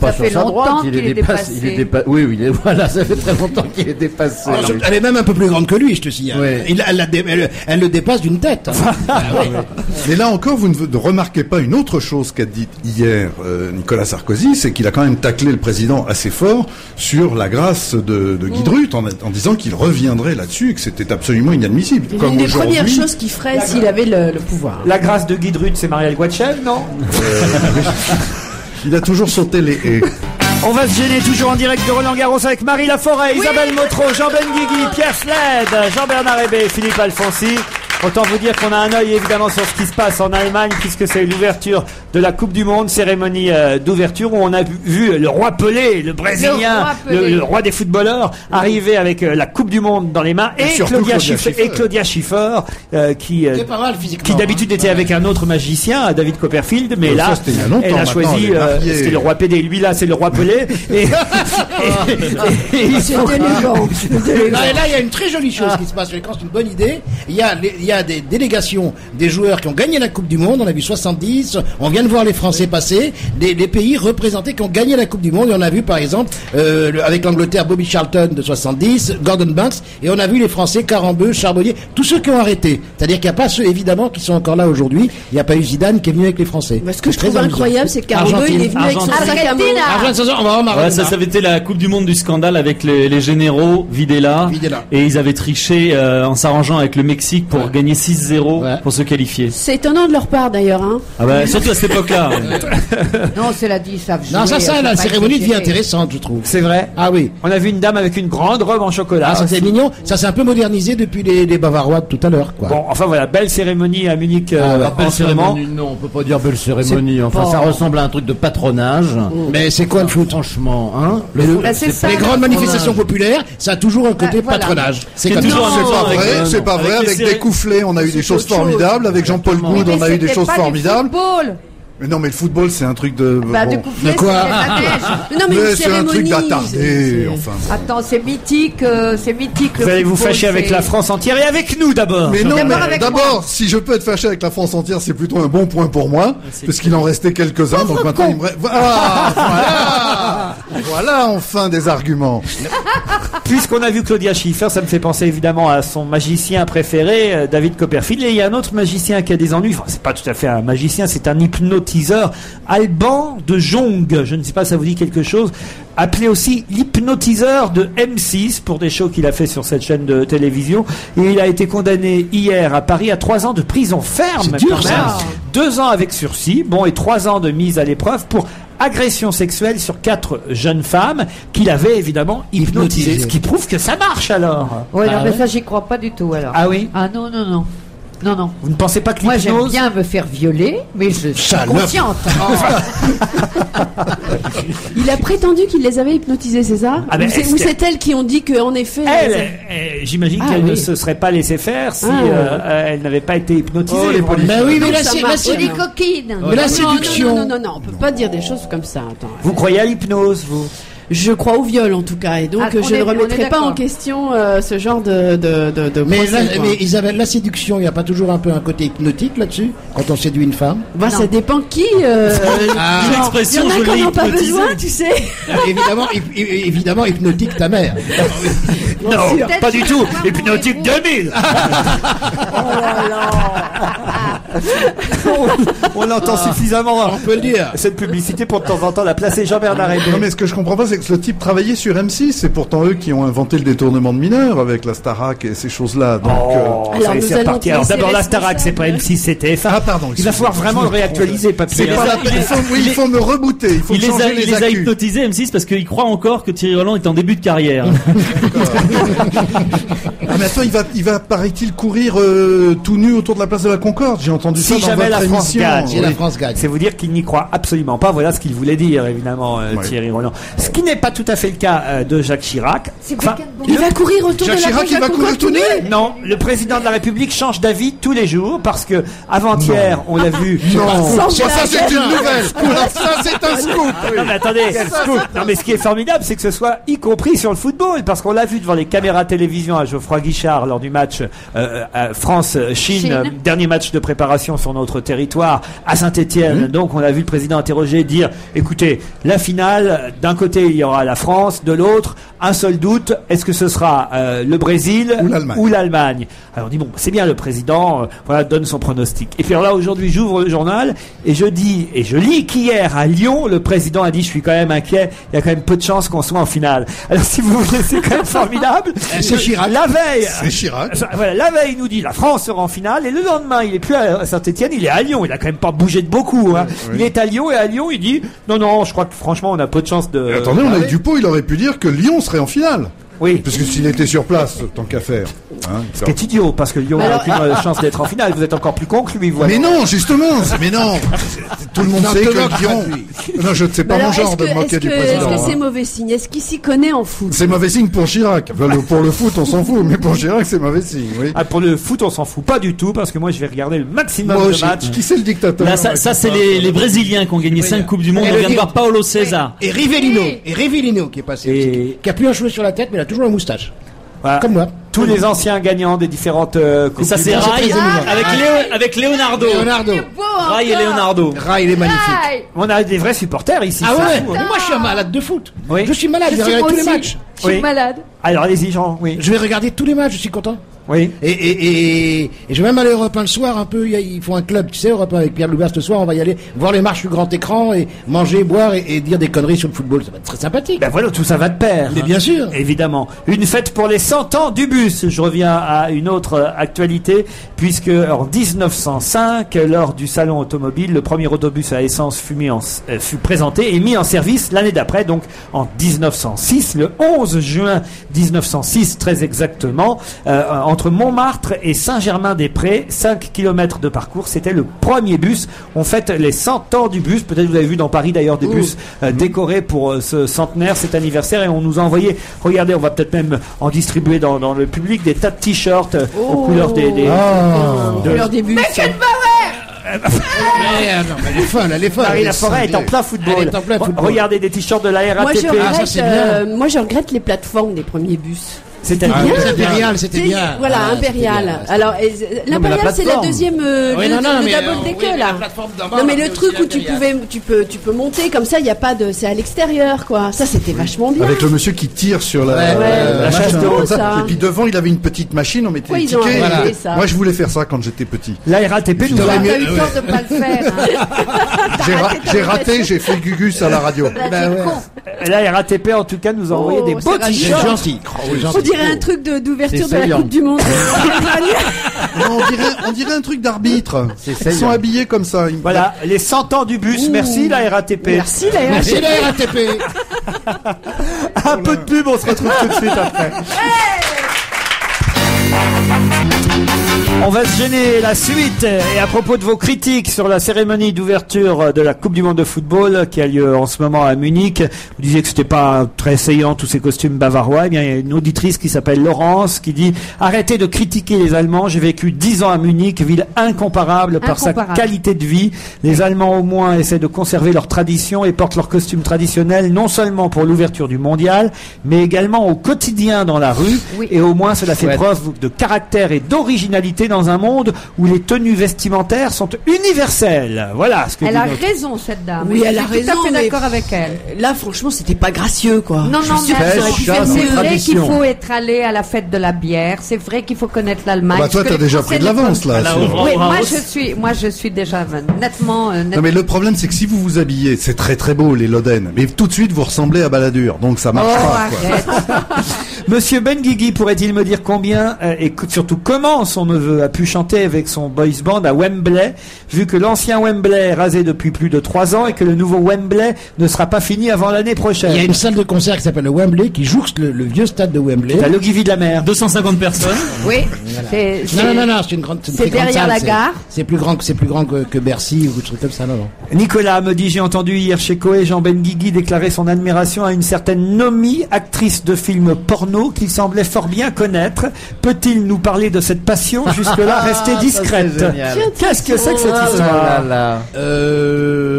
Ça fait longtemps qu'il est dépassé. Oui, voilà, ça fait très longtemps qu'il est dépassé. Elle est même un peu plus grande que lui, je te signale. Oui. Elle le dépasse d'une tête. Mais là encore, vous ne remarquez pas une autre chose qu'a dit hier Nicolas Sarkozy, c'est qu'il a quand même taclé le président assez fort sur la grâce de Guy Drut en disant qu'il reviendrait là-dessus et que c'était absolument inadmissible. Une des premières choses qu'il ferait s'il avait le pouvoir. La grâce de Guy Drut, c'est Marielle Guatchel, non? Il a toujours sauté les haies. On va se gêner toujours en direct de Roland-Garros avec Marie Laforêt, Isabelle Motro, Jean Benguigui, Pierre Sled, Jean-Bernard Hébé et Philippe Alfonsi. Autant vous dire qu'on a un œil évidemment sur ce qui se passe en Allemagne, puisque c'est l'ouverture de la Coupe du Monde, cérémonie d'ouverture où on a vu le roi Pelé, le Brésilien, le roi des footballeurs, arriver avec la Coupe du Monde dans les mains, et Claudia Schiffer, qui d'habitude était avec un autre magicien, David Copperfield, mais là, elle a choisi, c'était le roi Pelé. Lui là, c'est le roi Pelé. Et c'est élégant. Là, il y a une très jolie chose qui se passe. Je pense que c'est une bonne idée. Il y a des délégations des joueurs qui ont gagné la Coupe du Monde. On a vu 70. On vient de voir les Français passer. Des pays représentés qui ont gagné la Coupe du Monde. Et on a vu par exemple avec l'Angleterre Bobby Charlton de 70, Gordon Banks. Et on a vu les Français Carambeu, Charbonnier, tous ceux qui ont arrêté. C'est-à-dire qu'il n'y a pas ceux évidemment qui sont encore là aujourd'hui. Il n'y a pas eu Zidane qui est venu avec les Français. Ce que je trouve incroyable, c'est que Carambeu il est venu avec son sac à main. Ça avait été la Coupe du Monde du scandale avec les généraux Videla. Et ils avaient triché en s'arrangeant avec le Mexique pour gagner 6-0 pour se qualifier. C'est étonnant de leur part d'ailleurs. Hein. Ah bah, surtout à cette époque-là. Non, cela dit, ça. Non, ça, la cérémonie devient intéressante, je trouve. C'est vrai. Ah oui. On a vu une dame avec une grande robe en chocolat. Ah, ça c'est mignon. Ça s'est un peu modernisé depuis les Bavarois de tout à l'heure, quoi. Bon, enfin voilà, belle cérémonie à Munich. Belle cérémonie, non, on peut pas dire belle cérémonie. Enfin, ça ressemble à un truc de patronage. Mais c'est quoi le foot, franchement, hein? Les grandes manifestations populaires, ça a toujours un côté patronage. C'est pas vrai. Avec des coufflets, on a eu des choses formidables. Avec Jean-Paul Goud, on a eu des choses formidables. Mais non, mais le football, c'est un truc de... de quoi? Non, mais c'est un truc d'attardé, enfin. Attends, c'est mythique, Vous allez vous fâcher avec la France entière et avec nous d'abord. Mais non, d'abord, si je peux être fâché avec la France entière, c'est plutôt un bon point pour moi, parce qu'il en restait quelques-uns, donc maintenant il me reste... Voilà enfin des arguments. Puisqu'on a vu Claudia Schiffer, ça me fait penser évidemment à son magicien préféré, David Copperfield. Et il y a un autre magicien qui a des ennuis. Enfin, c'est pas tout à fait un magicien, c'est un hypnotiseur. Alban de Jong. Je ne sais pas si ça vous dit quelque chose. Appelé aussi l'hypnotiseur de M6 pour des shows qu'il a fait sur cette chaîne de télévision. Et il a été condamné hier à Paris à 3 ans de prison ferme. C'est dur, ça. 2 ans avec sursis. Bon, et 3 ans de mise à l'épreuve pour agression sexuelle sur 4 jeunes femmes qu'il avait évidemment hypnotisées. Ce qui prouve que ça marche alors. Ouais, non, mais ça, j'y crois pas du tout alors. Ah oui? Ah non. Non. Vous ne pensez pas que moi l'hypnose... j'aime bien me faire violer, mais je suis consciente. Il a prétendu qu'il les avait hypnotisées, c'est ça? Ou c'est elles qui ont dit qu'en effet... J'imagine qu'elle ne se serait pas laissée faire si elle n'avait pas été hypnotisée. Mais oui, mais la coquine. Mais la séduction... Non, on peut pas dire des choses comme ça. Attends. Vous croyez à l'hypnose, vous? Je crois au viol en tout cas, et donc je ne remettrai pas en question ce genre de mais Isabelle, la séduction, il n'y a pas toujours un peu un côté hypnotique là-dessus quand on séduit une femme? Ça dépend qui. L'expression, il y en a qui n'en ont pas besoin, tu sais. Évidemment, hypnotique ta mère. Non, pas du tout. Hypnotique 2000. On entend suffisamment. On peut le dire. Cette publicité pour de temps en temps la placer. Jean-Bernard Hébé. Non, mais ce que je comprends pas, c'est que le type travaillait sur M6. C'est pourtant eux qui ont inventé le détournement de mineurs avec la Starac et ces choses-là. Donc, ça y est, c'est reparti. Alors d'abord la Starac, c'est pas M6, c'est TF1. Ah pardon. Il va falloir vraiment le réactualiser, papier. Il faut me rebooter. Il faut changer les Il les a hypnotisés M6 parce qu'il croit encore que Thierry Roland est en début de carrière. Ah mais attends, il va paraît-il courir tout nu autour de la place de la Concorde. J'ai entendu Si ça dans jamais votre la France émission. gagne. Si la France gagne. C'est vous dire qu'il n'y croit absolument pas. Voilà ce qu'il voulait dire, évidemment, Thierry Roland. Ce qui n'est pas tout à fait le cas de Jacques Chirac. Enfin, Il va courir autour de Jacques la Chirac, France. il va courir tout nu. non, le président de la République change d'avis tous les jours parce que avant-hier, on l'a vu. Non, ça c'est une nouvelle. Ça c'est un scoop. Non mais attendez, non mais ce qui est formidable, c'est que ce soit y compris sur le football, parce qu'on l'a vu devant les caméras télévision à Geoffroy Guichard lors du match France-Chine, Chine. dernier match de préparation sur notre territoire à Saint-Étienne. Donc on a vu le président interrogé dire, écoutez, la finale, d'un côté il y aura la France, de l'autre, un seul doute, est-ce que ce sera le Brésil Ou l'Allemagne. Alors on dit bon, c'est bien, le président voilà, donne son pronostic. Et puis alors là aujourd'hui, j'ouvre le journal et je lis qu'hier à Lyon, le président a dit, je suis quand même inquiet, il y a quand même peu de chances qu'on soit en finale. Alors si vous voulez, c'est quand même formidable. C'est Chirac. La veille, C'est Chirac. voilà, la veille, il nous dit la France sera en finale, et le lendemain, il est plus à Saint-Étienne, il est à Lyon. Il a quand même pas bougé de beaucoup. Hein. Oui. Il est à Lyon, et à Lyon, il dit non, je crois que franchement, on a peu de chance de. Attendez, on a eu Dupont, il aurait pu dire que Lyon serait en finale. Oui. Parce que s'il était sur place, tant qu'à faire. Hein, Ce qui est idiot, parce que Lyon n'a aucune chance d'être en finale. Vous êtes encore plus con que lui, voilà. Mais non, justement, mais non. Tout le monde Non, sait te que moque Lyon. pas de lui. Non, je ne sais pas Mais mon alors, genre de me moquer du président. Est-ce que c'est hein. mauvais signe? Est-ce qu'il s'y connaît en foot? C'est mauvais signe pour Chirac. Enfin, pour le foot, on s'en fout, mais pour Chirac, c'est mauvais signe. Oui. Ah, pour le foot, on s'en fout pas du tout, parce que moi, je vais regarder le maximum Moi de aussi. matchs. Qui c'est le dictateur Là, ça c'est les Brésiliens qui ont gagné 5 Coupes du Monde. Et On le vient de dire- voir Paulo César. Et Rivellino qui est passé. Et- aussi, qui a plus un cheveu sur la tête, mais il a toujours la moustache. Voilà. Comme moi. Tous les anciens gagnants des différentes Et coupes ça du c'est monde. Rai émouvant. avec Leonardo. Leonardo. Rai et Leonardo. Rai, il est magnifique. Aïe. On a des vrais supporters ici. Ah c'est ouais. fou, hein. Mais moi, je suis un malade de foot. Oui. Je suis malade. Je vais regarder tous les matchs. Je suis Oui. malade. Alors allez-y, Jean. Oui. Je vais regarder tous les matchs. Je suis content. Oui. Et je vais même aller à Europe 1 le soir un peu. Ils font un club, tu sais, Europe 1 avec Pierre Loubert ce soir. On va y aller voir les matchs sur grand écran et manger, boire et dire des conneries sur le football. Ça va être très sympathique. Ben voilà, tout ça va de pair. Mais bien sûr. Évidemment. Une fête pour les 100 ans du bus. Je reviens à une autre actualité, puisque en 1905, lors du salon automobile, le premier autobus à essence fut présenté et mis en service l'année d'après, donc en 1906, le 11 juin 1906 très exactement, entre Montmartre et Saint-Germain-des-Prés, 5 km de parcours. C'était le premier bus. On fête les 100 ans du bus. Peut-être vous avez vu dans Paris d'ailleurs des bus décorés pour ce centenaire, cet anniversaire, et on nous a envoyé, regardez, on va peut-être même en distribuer dans le public, des tas de t-shirts aux couleurs De leur début. Non, mais elle est folle, elle est folle. Marie Elle est Laforêt est en cinglée. plein football. Elle est en plein football. Regardez des t-shirts de la Moi RATP. je, c'est bien. moi, je regrette les plateformes des premiers bus. C'était Ah, bien. les Impériales, c'était C'est- bien. Voilà, Ah, c'était Impérial. bien, c'était Alors, l'Impérial, c'est la plateforme. deuxième, Oui, le non, non, mais, double oui, decker, mais là. la plateforme d'en bas, Non, mais on le fait truc aussi où tu l'Impérial. peux monter comme ça, il y a pas de, c'est à l'extérieur, quoi. Ça, c'était vachement bien. Avec le monsieur qui tire sur la, Ouais, la chasse machin, d'eau, comme ça. Et puis devant, il avait une petite machine, on mettait Pourquoi les ils ont tickets. arrêté Et ça Moi, je voulais faire ça quand j'étais petit. la RATP nous Tu a... as eu tort de pas le faire. hein. J'ai raté, j'ai fait Gugus à la radio. Bah, Bah t'es ouais. con. La RATP en tout cas nous a envoyé Oh, des beaux c'est ravi. C'est t-shirts. gentil. C'est On gentil. dirait un truc d'ouverture C'est de la saillant. Coupe du Monde. Non, on dirait un truc d'arbitre. C'est Ils saillant. sont habillés comme ça. Voilà, les 100 ans du bus. Merci la RATP. Merci, la Merci la RATP. Un peu de pub, on se retrouve tout de suite après. On va se gêner la suite. Et à propos de vos critiques sur la cérémonie d'ouverture de la Coupe du Monde de football qui a lieu en ce moment à Munich, vous disiez que c'était pas très essayant tous ces costumes bavarois. Eh bien, il y a une auditrice qui s'appelle Laurence qui dit « Arrêtez de critiquer les Allemands. J'ai vécu 10 ans à Munich, ville incomparable par sa Incomparable. qualité de vie. Les Allemands au moins essaient de conserver leurs traditions et portent leurs costumes traditionnels non seulement pour l'ouverture du mondial, mais également au quotidien dans la rue. Oui. Et au moins cela fait Ouais. preuve de caractère et d'originalité dans un monde où les tenues vestimentaires sont universelles. Voilà ce que Elle dit a notre- raison, cette dame. Oui, elle a Je suis tout raison, à fait mais- d'accord avec elle. Là, franchement, c'était pas gracieux, quoi. Non, Je non, suis mais sûre qu'ils auraient pu faire c'est mieux. vrai qu'il tradition. faut être allé à la fête de la bière. C'est vrai qu'il faut connaître l'Allemagne. Bah, toi, Parce t'as que les déjà Français pris de ne l'avance, là. Voilà, sur- on Oui, va- moi je suis déjà nettement. Non, mais le problème, c'est que si vous vous habillez, c'est très très beau, les Loden, mais tout de suite, vous ressemblez à Balladur. Donc, ça Oh, marche pas, quoi. arrête. Monsieur Benguigui pourrait-il me dire combien et surtout comment son neveu a pu chanter avec son boys band à Wembley, vu que l'ancien Wembley est rasé depuis plus de 3 ans et que le nouveau Wembley ne sera pas fini avant l'année prochaine. Il y a une salle de concert qui s'appelle le Wembley qui jouxte le vieux stade de Wembley. C'est à l'Ogivie de la Mer. 250 personnes. Oui. Non, c'est une grande. C'est derrière la gare. C'est plus grand que Bercy ou des trucs comme ça, non. Nicolas me dit, j'ai entendu hier chez Coé Jean Benguigui déclarer son admiration à une certaine Nomi, actrice de films porno qu'il semblait fort bien connaître. Peut-il nous parler de cette passion jusque-là restée discrète? Qu'est-ce que c'est que cette histoire?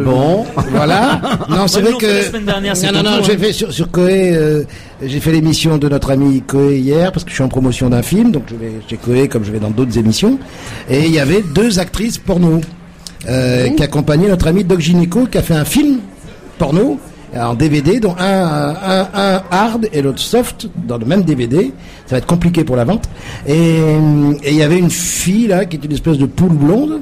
Bon, voilà. Non, c'est vrai que la semaine dernière, non, j'ai fait sur Coé, j'ai fait l'émission de notre ami Coé hier parce que je suis en promotion d'un film, donc je vais chez Coé comme je vais dans d'autres émissions, et il y avait 2 actrices porno qui accompagnaient notre ami Doc Gineco qui a fait un film porno en DVD, dont un hard et l'autre soft dans le même DVD. Ça va être compliqué pour la vente. Et il y avait une fille là qui était une espèce de poule blonde.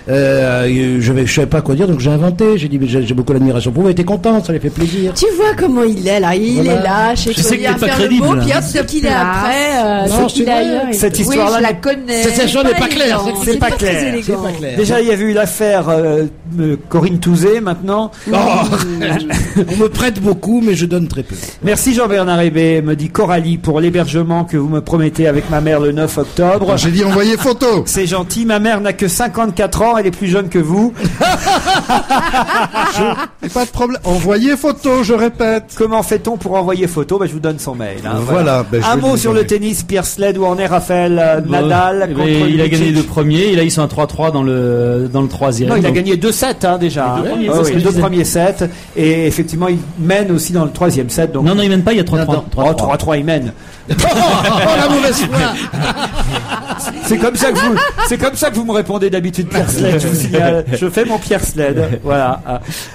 Je savais pas quoi dire, donc j'ai inventé. J'ai dit, mais j'ai beaucoup d'admiration pour vous. Elle était contente, ça lui fait plaisir. Tu vois comment il est là, il est là, chez Je sais qu'il est pas faire crédible, le beau, là. puis hop, ce qu'il est après, Non, ce qu'il c'est est vrai. ailleurs. et Cette tout. histoire-là, Oui, je la connais. Cette histoire n'est pas claire. élégant, c'est pas très clair. élégant. C'est pas clair. Déjà, il y a eu l'affaire Corinne Touzé, maintenant. On me prête beaucoup, mais je donne très peu. Merci Jean-Bernard Hébé, me dit Coralie, pour l'hébergement que vous me promettez avec ma mère le 9 octobre. J'ai dit envoyer photo. C'est gentil, ma mère n'a que 54 ans, elle est plus jeune que vous. Pas de problème. Envoyer photo, je répète. Comment fait-on pour envoyer photo? Je vous donne son mail. Hein, Voilà, je un vais mot le sur donner. le tennis, Pierre Sled, où en est Raphaël Nadal contre Il a gagné Lucic. le premier, et là ils sont à 3-3 dans le troisième. Non, il a Donc, gagné 2 sets déjà. Les deux premiers, Ah c'est ce oui, que les je 2 disais. premiers sets. Et effectivement, il mène aussi dans le 3e set. Donc... Non, il mène pas, il y a 3-3. 3-3, il mène. Oh, la mauvaise foi. C'est comme ça que vous me répondez d'habitude, Pierre Sled. Je vous signale. Je fais mon Pierre Sled. Voilà.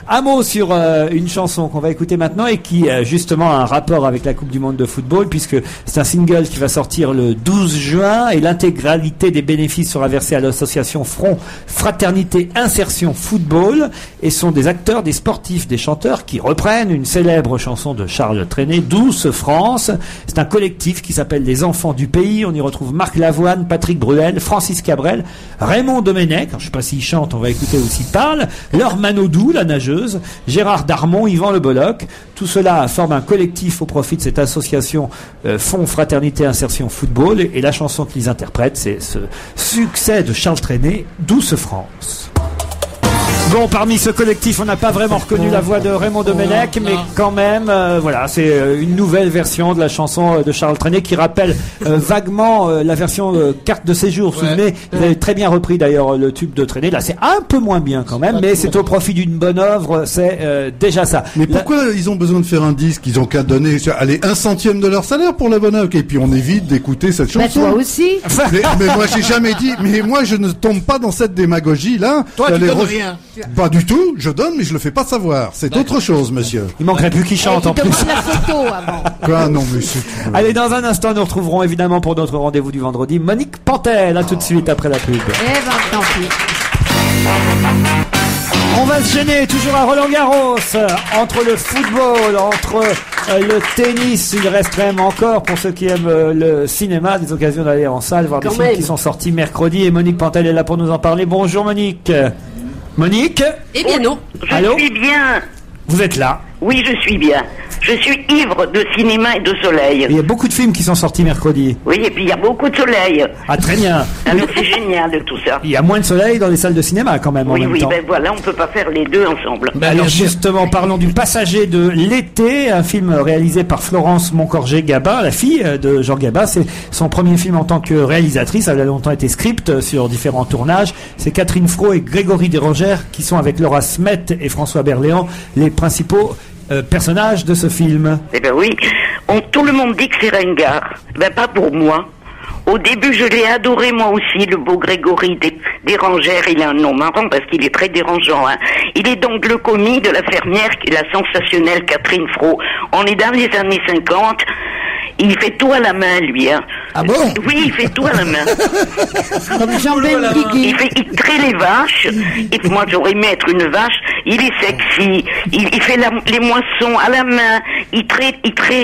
Un mot sur une chanson qu'on va écouter maintenant et qui justement a un rapport avec la Coupe du Monde de football, puisque c'est un single qui va sortir le 12 juin et l'intégralité des bénéfices sera versée à l'association Front Fraternité Insertion Football, et sont des acteurs, des sportifs, des chanteurs qui reprennent une célèbre chanson de Charles Trenet, Douce France. C'est un collectif qui s'appelle Les Enfants du Pays. On y retrouve Marc Lavoine, Patrick Bruel, Francis Cabrel, Raymond Domenech, alors je sais pas s'il chante, on va écouter ou s'il parle, Laure Manodou, la nageuse, Gérard Darmon, Yvan Le Bolloc. Tout cela forme un collectif au profit de cette association Fonds Fraternité Insertion Football, et la chanson qu'ils interprètent, c'est ce succès de Charles Trenet, Douce France. Bon, parmi ce collectif, on n'a pas vraiment reconnu la voix de Raymond Domenech, mais quand même, voilà, c'est une nouvelle version de la chanson de Charles Trenet qui rappelle vaguement la version carte de séjour. Vous vous souvenez, il avait très bien repris d'ailleurs le tube de Trenet. Là, c'est un peu moins bien quand même, mais c'est au profit d'une bonne œuvre, c'est déjà ça. Mais pourquoi ils ont besoin de faire un disque? Ils ont qu'à donner, allez, 1/100 de leur salaire pour la bonne œuvre, et puis on évite d'écouter cette Bah, chanson. toi aussi. Mais moi, j'ai jamais dit, mais moi, je ne tombe pas dans cette démagogie, là. Toi, tu Les donnes re- rien. Pas du tout, je donne, mais je le fais pas savoir. C'est autre chose, monsieur. Il manquerait plus qu'il chante en Tu plus. demandes la photo avant. Quoi? Non, mais c'est... Allez, dans un instant, nous retrouverons évidemment pour notre rendez-vous du vendredi Monique Pantel. À tout de suite après la pub. Eh ben, tant pis. On va se gêner toujours à Roland-Garros, entre le football, entre le tennis. Il reste quand même encore, pour ceux qui aiment le cinéma, des occasions d'aller en salle, voir des Quand films même. qui sont sortis mercredi, et Monique Pantel est là pour nous en parler. Bonjour Monique. Monique, Eh bien non. Allô, Je suis bien. vous êtes là. Oui, je suis bien. Je suis ivre de cinéma et de soleil. Il y a beaucoup de films qui sont sortis mercredi. Oui, et puis il y a beaucoup de soleil. Ah, très bien. Alors c'est génial de tout ça. Il y a moins de soleil dans les salles de cinéma quand même en Oui, même oui, temps. ben voilà, on peut pas faire les deux ensemble. Alors justement, parlons du Passager de l'été, un film réalisé par Florence Moncorgé-Gabin, la fille de Jean Gabin. C'est son premier film en tant que réalisatrice. Elle a longtemps été script sur différents tournages. C'est Catherine Fro et Grégory Desrangères qui sont, avec Laura Smet et François Berléand, les principaux personnages de ce film. Eh ben oui, tout le monde dit que c'est ringard. Ben pas pour moi. Au début, je l'ai adoré moi aussi, le beau Grégory Desrangères. Il a un nom marrant parce qu'il est très dérangeant. Hein. Il est donc le commis de la fermière, la sensationnelle Catherine Fro. On est dans les années 50. Il fait tout à la main, lui. Hein. Ah bon? Oui, il fait tout à la main. Comme Jean Benguigui. Il trait les vaches. Et moi, j'aurais aimé être une vache. il est sexy, il fait les moissons à la main, il traite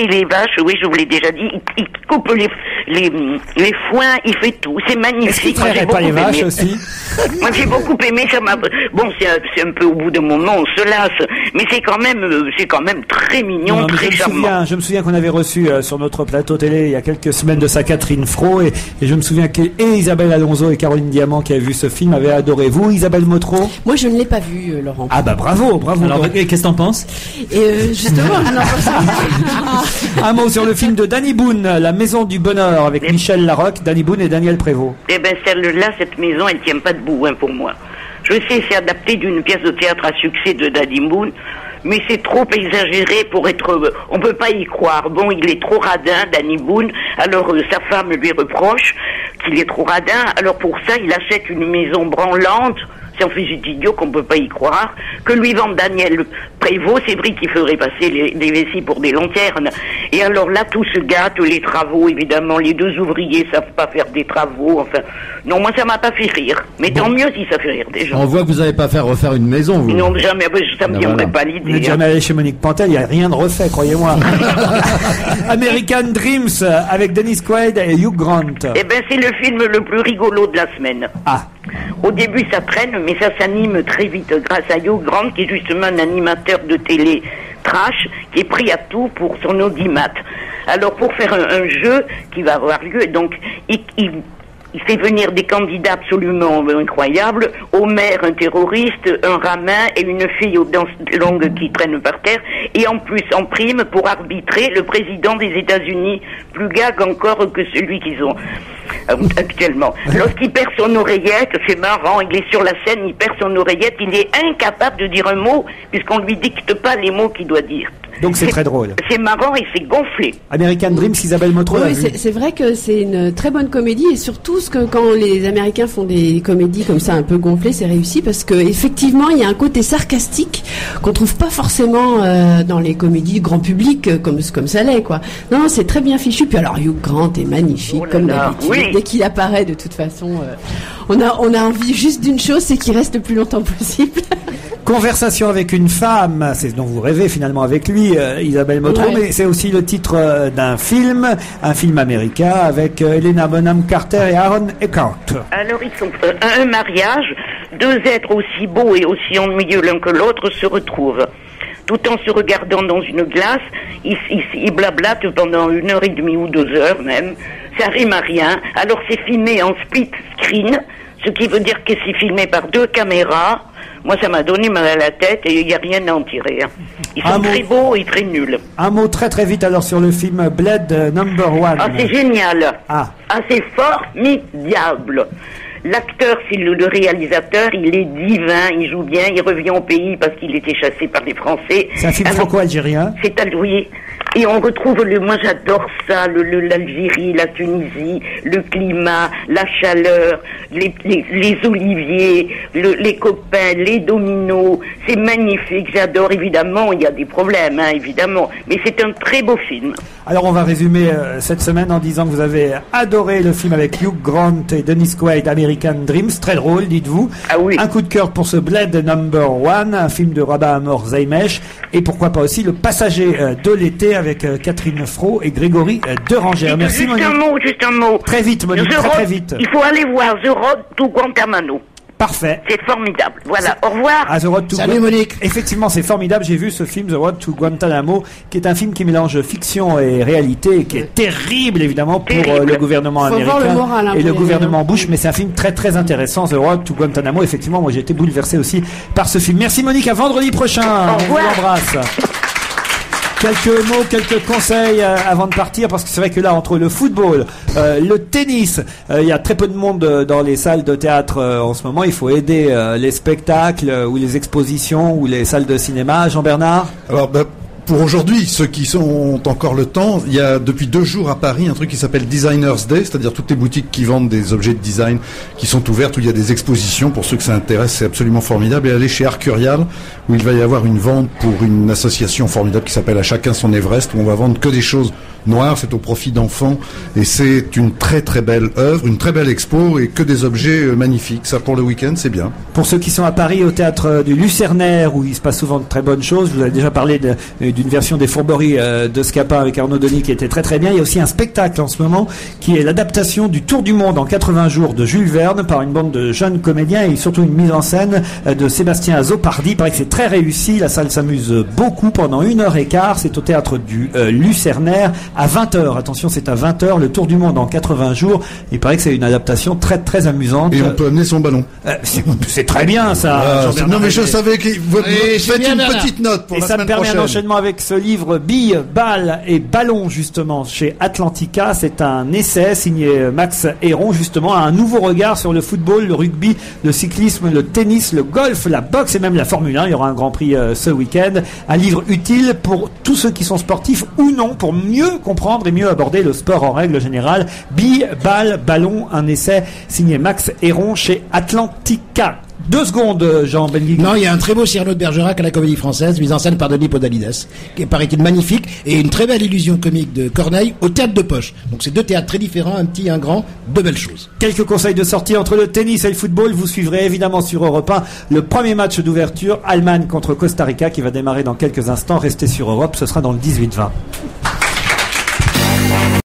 les vaches, oui, je vous l'ai déjà dit, il coupe les foins, il fait tout, c'est magnifique. Est-ce qu'il trairait pas les vaches aussi? Moi j'ai beaucoup aimé, ça m'a... Bon, c'est un peu au bout d'un moment, on se lasse, mais c'est quand même très mignon, très charmant. Je me souviens qu'on avait reçu sur notre plateau télé il y a quelques semaines de ça Catherine Fro, et je me souviens que Isabelle Alonso et Caroline Diamant qui avaient vu ce film avaient adoré. Vous, Isabelle Motro? Moi, je ne l'ai pas vu, Laurent. Ah bah bravo. Alors, qu'est-ce que t'en penses? Et justement, un mot sur le film de Danny Boone, La Maison du Bonheur, avec Michel Larocque, Danny Boone et Daniel Prévost. Eh ben celle-là, cette maison, elle tient pas debout, pour moi. Je sais, c'est adapté d'une pièce de théâtre à succès de Danny Boone, mais c'est trop exagéré pour être... on peut pas y croire. Bon, il est trop radin, Danny Boone, alors sa femme lui reproche qu'il est trop radin, alors pour ça, il achète une maison branlante. C'est un fils idiot qu'on peut pas y croire. Que lui vend Daniel Prévost, c'est vrai qu'il ferait passer des vessies pour des lanternes. Et alors là, tout se gâte, les travaux, évidemment, les deux ouvriers savent pas faire des travaux, enfin... Non, moi, ça m'a pas fait rire. Mais tant mieux si ça fait rire, déjà. On voit que vous n'avez pas fait refaire une maison, vous. Non, jamais, ça me viendrait pas Vous l'idée. n'êtes jamais allé chez Monique Pantel, il n'y a rien de refait, croyez-moi. American Dreams, avec Dennis Quaid et Hugh Grant. Eh ben, c'est le film le plus rigolo de la semaine. Ah. Au début, ça traîne, mais ça s'anime très vite grâce à Hugh Grant, qui est justement un animateur de télé trash, qui est pris à tout pour son audimat. Alors, pour faire un jeu qui va avoir lieu, donc, il fait venir des candidats absolument incroyables. Homer, un terroriste, un ramin et une fille aux dents longues qui traîne par terre. Et en plus, en prime, pour arbitrer le président des États-Unis, plus gag encore que celui qu'ils ont actuellement. Lorsqu'il perd son oreillette, c'est marrant, il est sur la scène, il perd son oreillette, il est incapable de dire un mot, puisqu'on lui dicte pas les mots qu'il doit dire. Donc c'est très drôle. C'est marrant et c'est gonflé. American Dreams, Isabelle Motro. Oui, c'est vrai que c'est une très bonne comédie, et surtout quand les Américains font des comédies comme ça un peu gonflées, c'est réussi parce que effectivement il y a un côté sarcastique qu'on trouve pas forcément dans les comédies grand public comme ça l'est, quoi. Non, c'est très bien fichu. Puis alors Hugh Grant est magnifique comme d'habitude. Oui. Dès qu'il apparaît, de toute façon, on a envie juste d'une chose, c'est qu'il reste le plus longtemps possible. Conversation avec une femme, c'est ce dont vous rêvez finalement avec lui, Isabelle Motro, mais c'est aussi le titre d'un film, un film américain avec Helena Bonham Carter et Aaron Eckhart. Alors ils sont un mariage, deux êtres aussi beaux et aussi ennuyeux l'un que l'autre se retrouvent. Tout en se regardant dans une glace, ils blablatent pendant 1h30 ou 2 heures même. Ça rime à rien. Alors c'est filmé en split screen, ce qui veut dire que c'est filmé par 2 caméras. Moi, ça m'a donné mal à la tête et il n'y a rien à en tirer. Ils sont très beaux et très nuls. Un mot très très vite alors sur le film Blade Number One. Ah, c'est génial. Ah, c'est formidable. L'acteur, c'est le réalisateur, il est divin, il joue bien, il revient au pays parce qu'il était chassé par les Français. C'est un film franco-algérien. Oui. Et on retrouve moi j'adore ça, l'Algérie, la Tunisie, le climat, la chaleur, les oliviers, les copains, les dominos. C'est magnifique, j'adore. Évidemment, il y a des problèmes, évidemment. Mais c'est un très beau film. Alors on va résumer cette semaine en disant que vous avez adoré le film avec Hugh Grant et Dennis Quaid, American Dreams, très drôle, dites-vous. Ah oui. Un coup de cœur pour ce Blade Number One, un film de Rabah Amor Zeimesh, et pourquoi pas aussi Le Passager de l'été avec Catherine Fro et Grégory Derangère. Merci Monique. Juste un mot. Très vite Monique, très vite. Il faut aller voir The Road to Guantanamo. Parfait. C'est formidable. Voilà, au revoir. Salut Monique. Effectivement, c'est formidable. J'ai vu ce film, The Road to Guantanamo, qui est un film qui mélange fiction et réalité, et qui est terrible, évidemment, pour le gouvernement américain et le gouvernement Bush. Mais c'est un film très, très intéressant, The Road to Guantanamo. Effectivement, moi, j'ai été bouleversé aussi par ce film. Merci Monique, à vendredi prochain. Au revoir. On vous embrasse. Quelques mots, quelques conseils avant de partir, parce que c'est vrai que là, entre le football, le tennis, il y a très peu de monde dans les salles de théâtre en ce moment. Il faut aider les spectacles ou les expositions ou les salles de cinéma. Jean-Bernard ? Alors, pour aujourd'hui, ceux qui ont encore le temps, il y a depuis 2 jours à Paris un truc qui s'appelle Designers Day, c'est-à-dire toutes les boutiques qui vendent des objets de design qui sont ouvertes, où il y a des expositions. Pour ceux que ça intéresse, c'est absolument formidable. Et aller chez Arcurial, où il va y avoir une vente pour une association formidable qui s'appelle À chacun son Everest, où on va vendre que des choses noir, c'est au profit d'enfants, et c'est une très très belle œuvre, une très belle expo, et que des objets magnifiques. Ça pour le week-end, c'est bien. Pour ceux qui sont à Paris, au théâtre du Lucernaire, où il se passe souvent de très bonnes choses, je vous avais déjà parlé d'une version des Fourberies de Scapin avec Arnaud Denis qui était très très bien. Il y a aussi un spectacle en ce moment qui est l'adaptation du Tour du Monde en 80 jours de Jules Verne par une bande de jeunes comédiens et surtout une mise en scène de Sébastien Azopardi. Il paraît que c'est très réussi, la salle s'amuse beaucoup pendant 1h15. C'est au théâtre du Lucernaire à 20h. Attention, c'est à 20h, le Tour du Monde en 80 jours. Il paraît que c'est une adaptation très très amusante. Et on peut amener son ballon. C'est très bien ça. Non mais je savais qu'il faites une petite note pour et la ça semaine me permet prochaine. un enchaînement avec ce livre Billes, balles et ballons justement chez Atlantica. C'est un essai signé Max Héron justement, un nouveau regard sur le football, le rugby, le cyclisme, le tennis, le golf, la boxe et même la Formule 1. Il y aura un Grand Prix ce week-end. Un livre utile pour tous ceux qui sont sportifs ou non, pour mieux comprendre et mieux aborder le sport en règle générale. Billes, balles, ballons, un essai signé Max Héron chez Atlantica. 2 secondes, Jean Benguigui. Non, il y a un très beau Cyrano de Bergerac à la Comédie Française, mis en scène par Denis Podalides, qui est, paraît-il, magnifique, et une très belle illusion comique de Corneille au Théâtre de Poche. Donc c'est 2 théâtres très différents, un petit, un grand, 2 belles choses. Quelques conseils de sortie entre le tennis et le football. Vous suivrez évidemment sur Europe 1 le premier match d'ouverture, Allemagne contre Costa Rica, qui va démarrer dans quelques instants. Restez sur Europe, ce sera dans le 18-20.